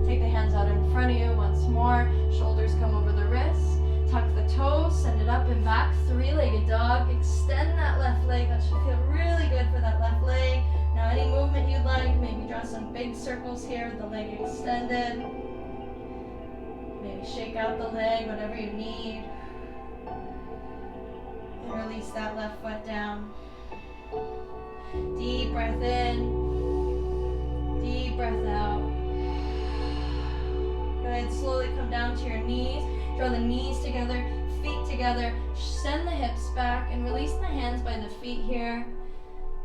Take the hands out in front of you once more. Shoulders come over the wrists. Tuck the toes, send it up and back. Three-legged dog. Extend that left leg. That should feel really good for that left leg. Now any movement you'd like, maybe draw some big circles here with the leg extended. Maybe shake out the leg, whatever you need. And release that left foot down. Deep breath in. Deep breath out. Good. Slowly come down to your knees. Draw the knees together, feet together. Send the hips back and release the hands by the feet here.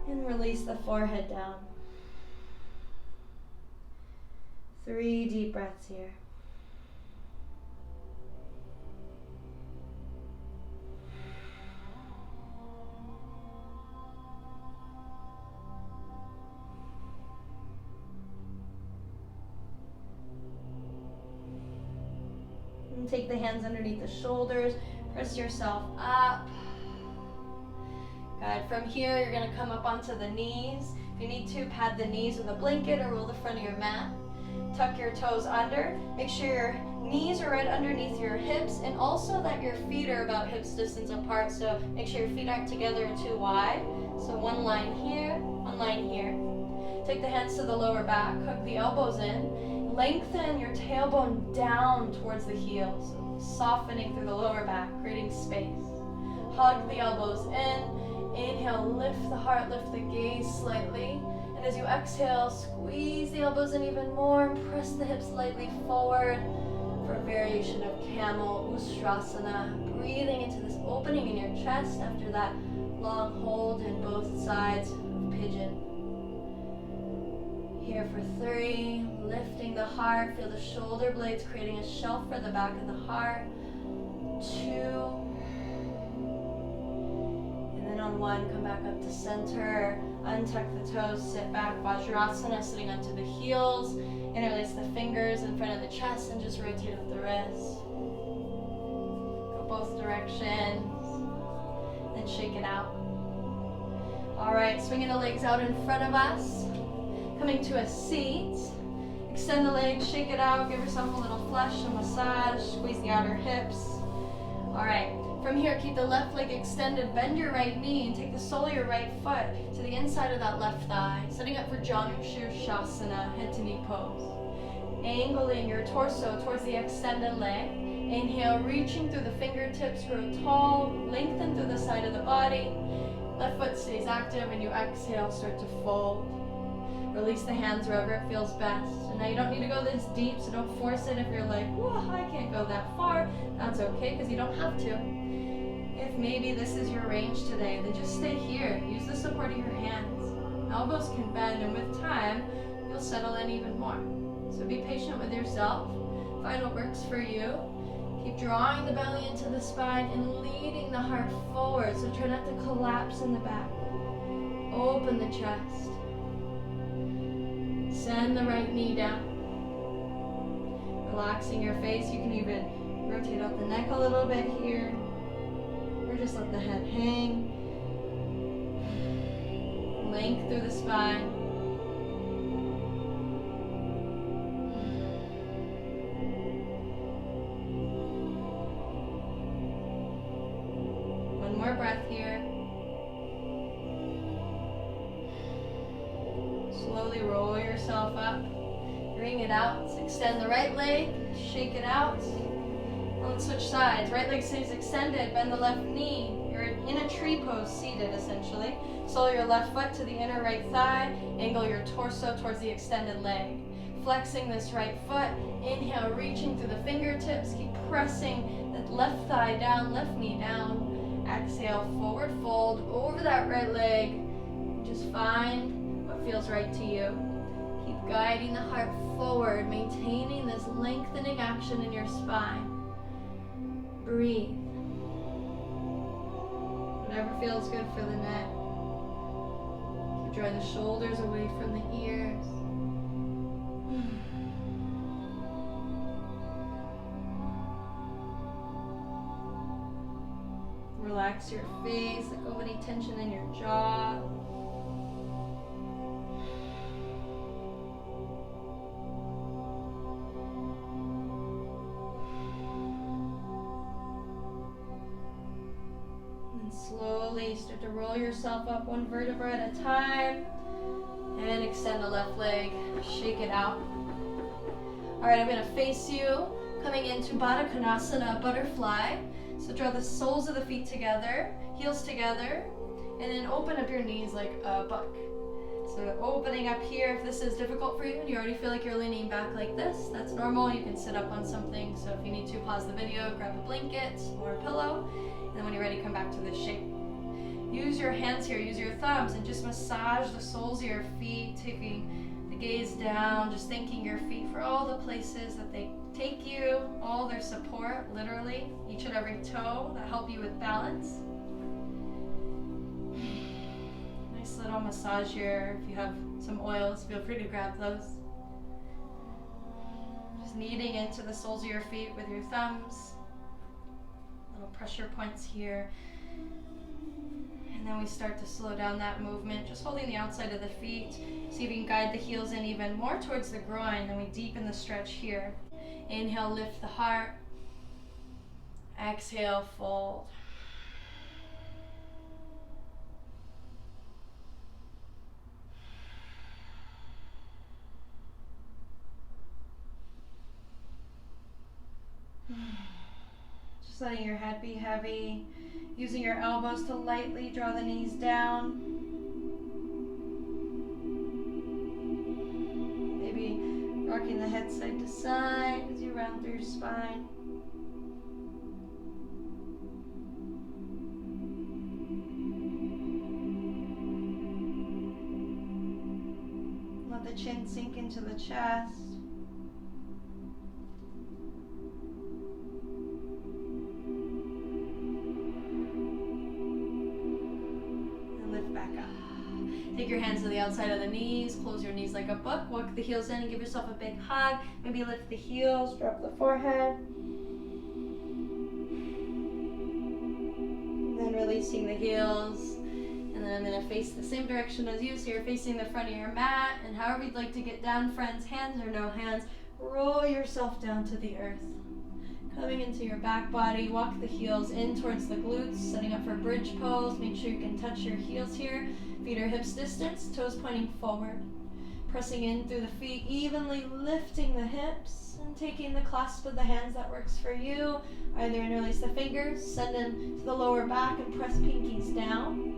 And release the forehead down. 3 deep breaths here. And take the hands underneath the shoulders. Press yourself up. Good. From here, you're going to come up onto the knees. If you need to, pad the knees with a blanket or roll the front of your mat. Tuck your toes under. Make sure your knees are right underneath your hips and also that your feet are about hips distance apart. So make sure your feet aren't together and too wide. So one line here, one line here. Take the hands to the lower back. Hook the elbows in. Lengthen your tailbone down towards the heels. So softening through the lower back, creating space. Hug the elbows in. Inhale, lift the heart, lift the gaze slightly. And as you exhale, squeeze the elbows in even more. Press the hips lightly forward for a variation of camel, Ustrasana. Breathing into this opening in your chest after that long hold in both sides of pigeon. Here for 3, lifting the heart, feel the shoulder blades creating a shelf for the back of the heart. 2, and then on 1, come back up to center, untuck the toes, sit back, Vajrasana, sitting onto the heels, interlace the fingers in front of the chest and just rotate with the wrists. Go both directions, then shake it out. Alright, swinging the legs out in front of us, coming to a seat. Extend the legs, shake it out, give yourself a little flush, a massage, squeeze the outer hips. Alright, from here, keep the left leg extended, bend your right knee, and take the sole of your right foot to the inside of that left thigh, setting up for Janu Shirshasana, head to knee pose. Angling your torso towards the extended leg. Inhale, reaching through the fingertips, grow tall, lengthen through the side of the body. Left foot stays active, and you exhale, start to fold. Release the hands wherever it feels best. And now you don't need to go this deep, so don't force it. If you're like, whoa, I can't go that far, that's okay, because you don't have to. If maybe this is your range today, then just stay here. Use the support of your hands. Elbows can bend, and with time, you'll settle in even more. So be patient with yourself. Find what works for you. Keep drawing the belly into the spine and leading the heart forward, so try not to collapse in the back. Open the chest. Send the right knee down. Relaxing your face. You can even rotate out the neck a little bit here, or just let the head hang. Length through the spine. One more breath here. Slowly roll yourself up. Bring it out. Extend the right leg. Shake it out. And let's switch sides. Right leg stays extended. Bend the left knee. You're in a tree pose, seated essentially. Sole your left foot to the inner right thigh. Angle your torso towards the extended leg. Flexing this right foot. Inhale, reaching through the fingertips. Keep pressing the left thigh down, left knee down. Exhale, forward fold over that right leg. Just find what feels right to you. Keep guiding the heart forward, maintaining this lengthening action in your spine. Breathe. Whatever feels good for the neck. Keep drawing the shoulders away from the ears. Relax your face, let go of any tension in your jaw. And slowly start to roll yourself up one vertebra at a time. And extend the left leg, shake it out. Alright, I'm going to face you, coming into Baddha Konasana, butterfly. So draw the soles of the feet together, heels together, and then open up your knees like a buck. So opening up here, if this is difficult for you and you already feel like you're leaning back like this, that's normal. You can sit up on something. So if you need to, pause the video, grab a blanket or a pillow, and then when you're ready, come back to this shape. Use your hands here, use your thumbs, and just massage the soles of your feet, taking the gaze down, just thanking your feet for all the places that they take you, all their support, literally, each and every toe that help you with balance. Nice little massage here. If you have some oils, feel free to grab those. Just kneading into the soles of your feet with your thumbs. Little pressure points here. And then we start to slow down that movement, just holding the outside of the feet. See if you can guide the heels in even more towards the groin. Then we deepen the stretch here. Inhale, lift the heart. Exhale, fold. Just letting your head be heavy. Using your elbows to lightly draw the knees down. Maybe rocking the head side to side as you round through your spine. Let Let the chin sink into the chest. And lift back up. Take your hands to the outside of the knees, close your knees like a book, walk the heels in and give yourself a big hug. Maybe lift the heels, drop the forehead. And then releasing the heels. And then I'm going to face the same direction as you, so you're facing the front of your mat. And however you'd like to get down, friends, hands or no hands, roll yourself down to the earth. Coming into your back body, walk the heels in towards the glutes, setting up for bridge pose. Make sure you can touch your heels here. Feet are hips distance, toes pointing forward. Pressing in through the feet, evenly lifting the hips and taking the clasp of the hands that works for you. Either interlace the fingers, send them to the lower back and press pinkies down.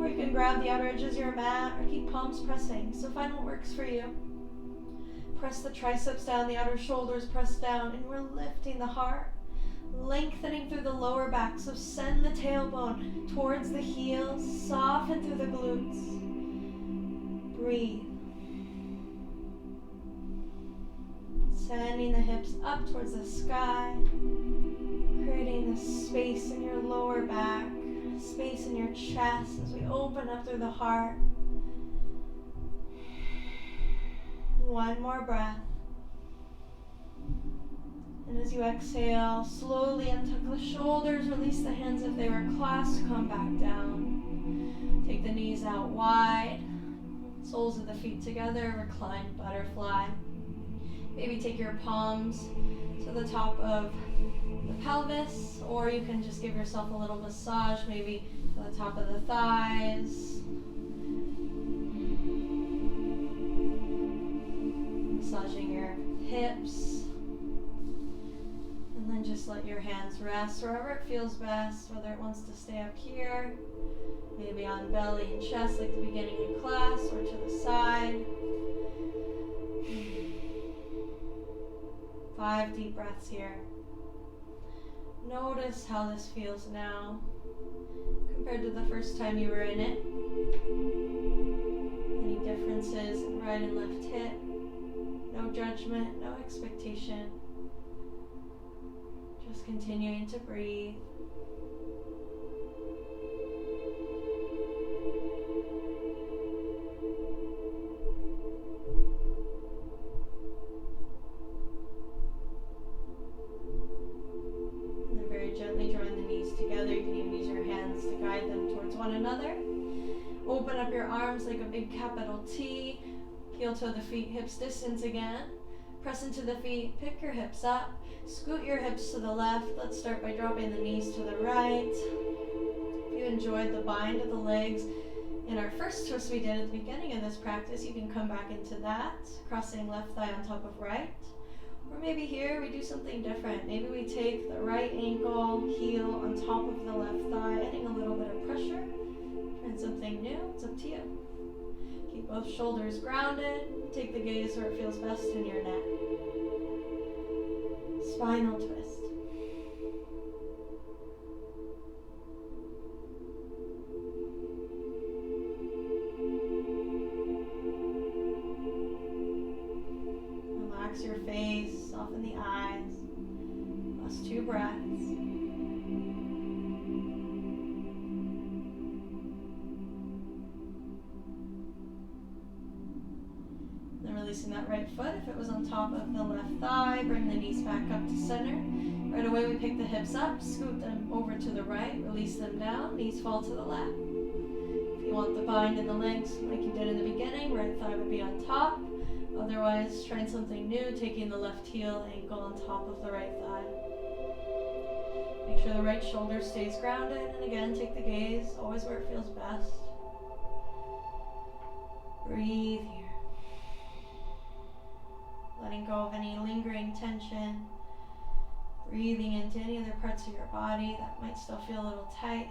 Or you can grab the outer edges of your mat or keep palms pressing. So find what works for you. Press the triceps down, the outer shoulders press down, and we're lifting the heart, lengthening through the lower back. So send the tailbone towards the heels, soften through the glutes. Breathe. Sending the hips up towards the sky, creating the space in your lower back, space in your chest as we open up through the heart. One more breath. And as you exhale, slowly untuck the shoulders, release the hands if they were clasped, come back down. Take the knees out wide, soles of the feet together, reclined butterfly. Maybe take your palms to the top of the pelvis, or you can just give yourself a little massage, maybe to the top of the thighs. Massaging your hips. And then just let your hands rest wherever it feels best, whether it wants to stay up here, maybe on belly and chest like the beginning of class, or to the side. 5 deep breaths here. Notice how this feels now compared to the first time you were in it. Any differences in right and left hip? No judgment, no expectation. Just continuing to breathe. And then very gently drawing the knees together. You can even use your hands to guide them towards one another. Open up your arms like a big capital T. Heel toe the feet, hips distance again. Press into the feet, pick your hips up. Scoot your hips to the left. Let's start by dropping the knees to the right. If you enjoyed the bind of the legs in our first twist we did at the beginning of this practice, you can come back into that, crossing left thigh on top of right. Or maybe here we do something different. Maybe we take the right ankle, heel on top of the left thigh, adding a little bit of pressure. Trying something new, it's up to you. Keep both shoulders grounded. Take the gaze where it feels best in your neck. Spinal twist. Relax your face, soften the eyes. Last 2 breaths. Releasing that right foot. If it was on top of the left thigh, bring the knees back up to center. Right away we pick the hips up, scoot them over to the right, release them down, knees fall to the left. If you want the bind in the legs like you did in the beginning, right thigh would be on top. Otherwise, trying something new, taking the left heel ankle on top of the right thigh. Make sure the right shoulder stays grounded, and again, take the gaze, always where it feels best. Breathe here. Letting go of any lingering tension. Breathing into any other parts of your body that might still feel a little tight.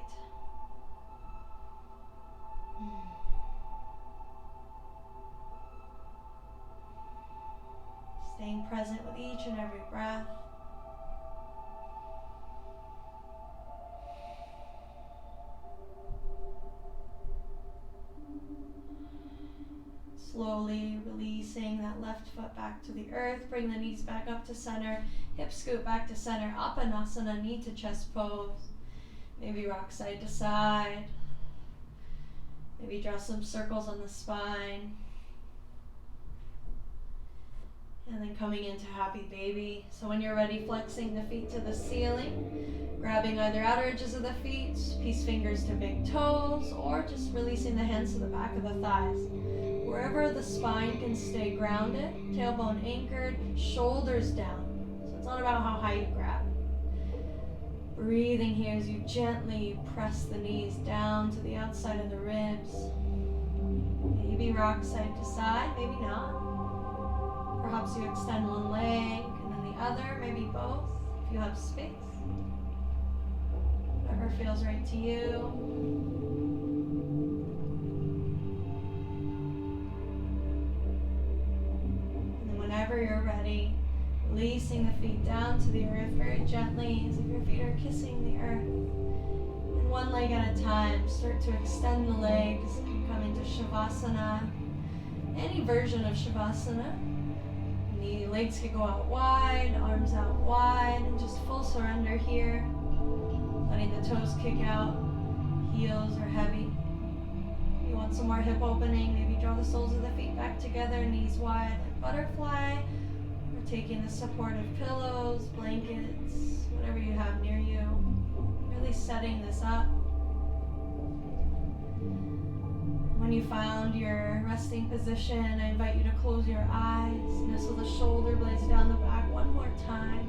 Staying present with each and every breath. Slowly releasing that left foot back to the earth. Bring the knees back up to center. Hips scoot back to center. Apanasana, knee to chest pose. Maybe rock side to side. Maybe draw some circles on the spine. And then coming into happy baby. So when you're ready, flexing the feet to the ceiling, grabbing either outer edges of the feet, peace fingers to big toes, or just releasing the hands to the back of the thighs. Wherever the spine can stay grounded, tailbone anchored, shoulders down. So it's not about how high you grab. Breathing here as you gently press the knees down to the outside of the ribs. Maybe rock side to side, maybe not. Perhaps you extend one leg and then the other, maybe both, if you have space. Whatever feels right to you. And then whenever you're ready, releasing the feet down to the earth very gently, as if your feet are kissing the earth. And one leg at a time, start to extend the legs and come into Shavasana. Any version of Shavasana. The legs can go out wide, arms out wide, and just full surrender here. Letting the toes kick out, heels are heavy. If you want some more hip opening, maybe draw the soles of the feet back together, knees wide like butterfly. Or taking the support of pillows, blankets, whatever you have near you. Really setting this up. When you found your resting position, I invite you to close your eyes. Nestle the shoulder blades down the back one more time.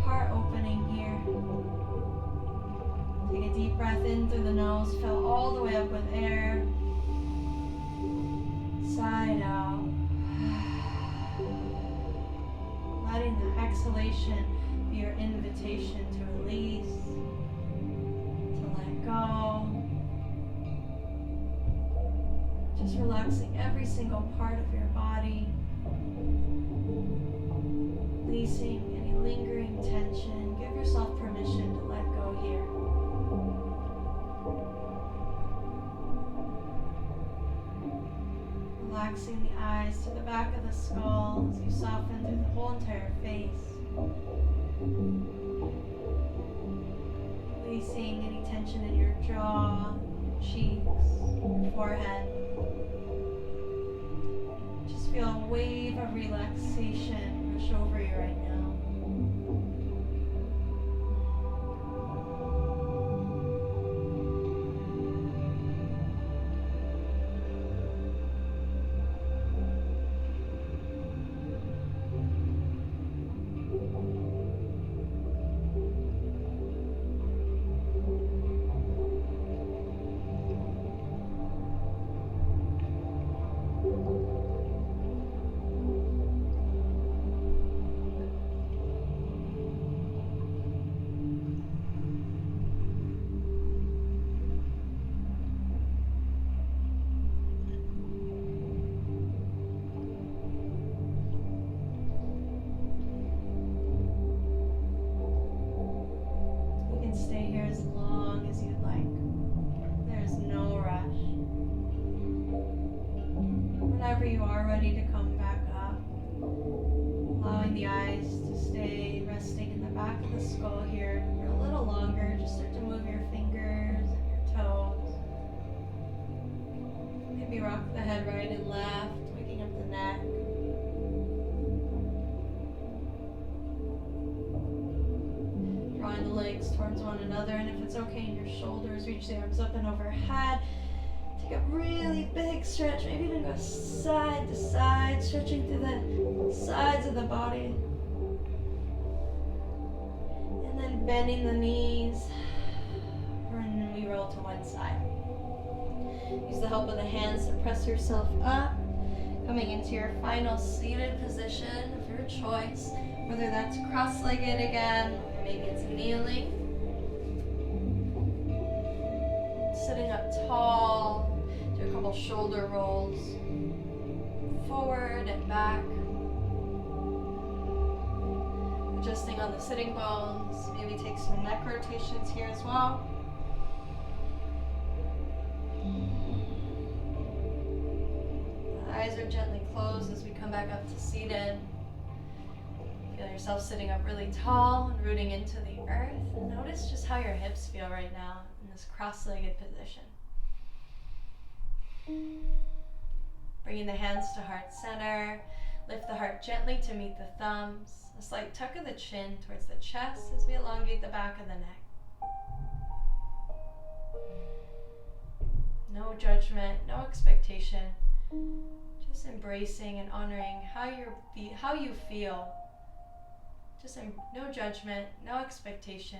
Heart opening here. Take a deep breath in through the nose. Fill all the way up with air. Side out. Letting the exhalation be your invitation to release, to let go. Just relaxing every single part of your body. Releasing any lingering tension. Give yourself permission to let go here. Relaxing the eyes to the back of the skull as you soften through the whole entire face. Releasing any tension in your jaw, cheeks, your forehead. Just feel a wave of relaxation rush over you right now. Stay here as long as you'd like. There's no rush. Whenever you are ready to come back up, allowing the eyes to stay resting in the back of the skull here for a little longer. Just start to move your fingers and your toes. Maybe rock the head right and left, waking up the neck. Drawing the legs towards one another, and if it's okay in your shoulders, reach the arms up and overhead. Take a really big stretch, maybe even go side to side, stretching through the sides of the body. And then bending the knees, and we roll to one side. Use the help of the hands to press yourself up, coming into your final seated position of your choice, whether that's cross-legged again, or maybe it's kneeling. Sitting up tall, do a couple shoulder rolls, forward and back. Adjusting on the sitting bones, maybe take some neck rotations here as well. Eyes are gently closed as we come back up to seated. Feel yourself sitting up really tall and rooting into the earth. And notice just how your hips feel right now in this cross-legged position. Bringing the hands to heart center. Lift the heart gently to meet the thumbs. A slight tuck of the chin towards the chest as we elongate the back of the neck. No judgment, no expectation. Just embracing and honoring how you feel. Just no judgment, no expectation.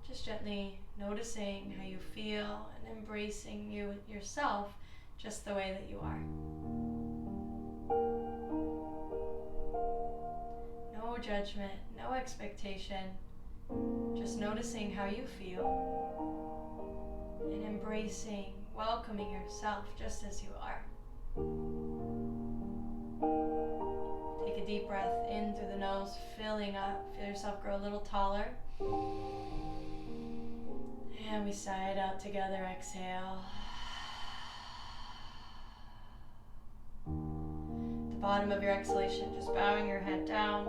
Just gently noticing how you feel and embracing yourself just the way that you are. No judgment, no expectation. Just noticing how you feel and embracing, welcoming yourself just as you are. Take a deep breath in through the nose, filling up. Feel yourself grow a little taller. And we sigh it out together, exhale. The bottom of your exhalation, just bowing your head down,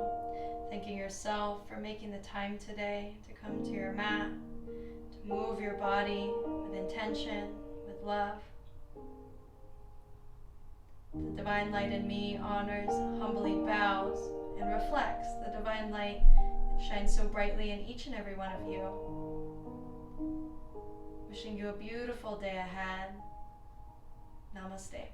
thanking yourself for making the time today to come to your mat, to move your body with intention, with love. The divine light in me honors, humbly bows, and reflects the divine light that shines so brightly in each and every one of you. Wishing you a beautiful day ahead. Namaste.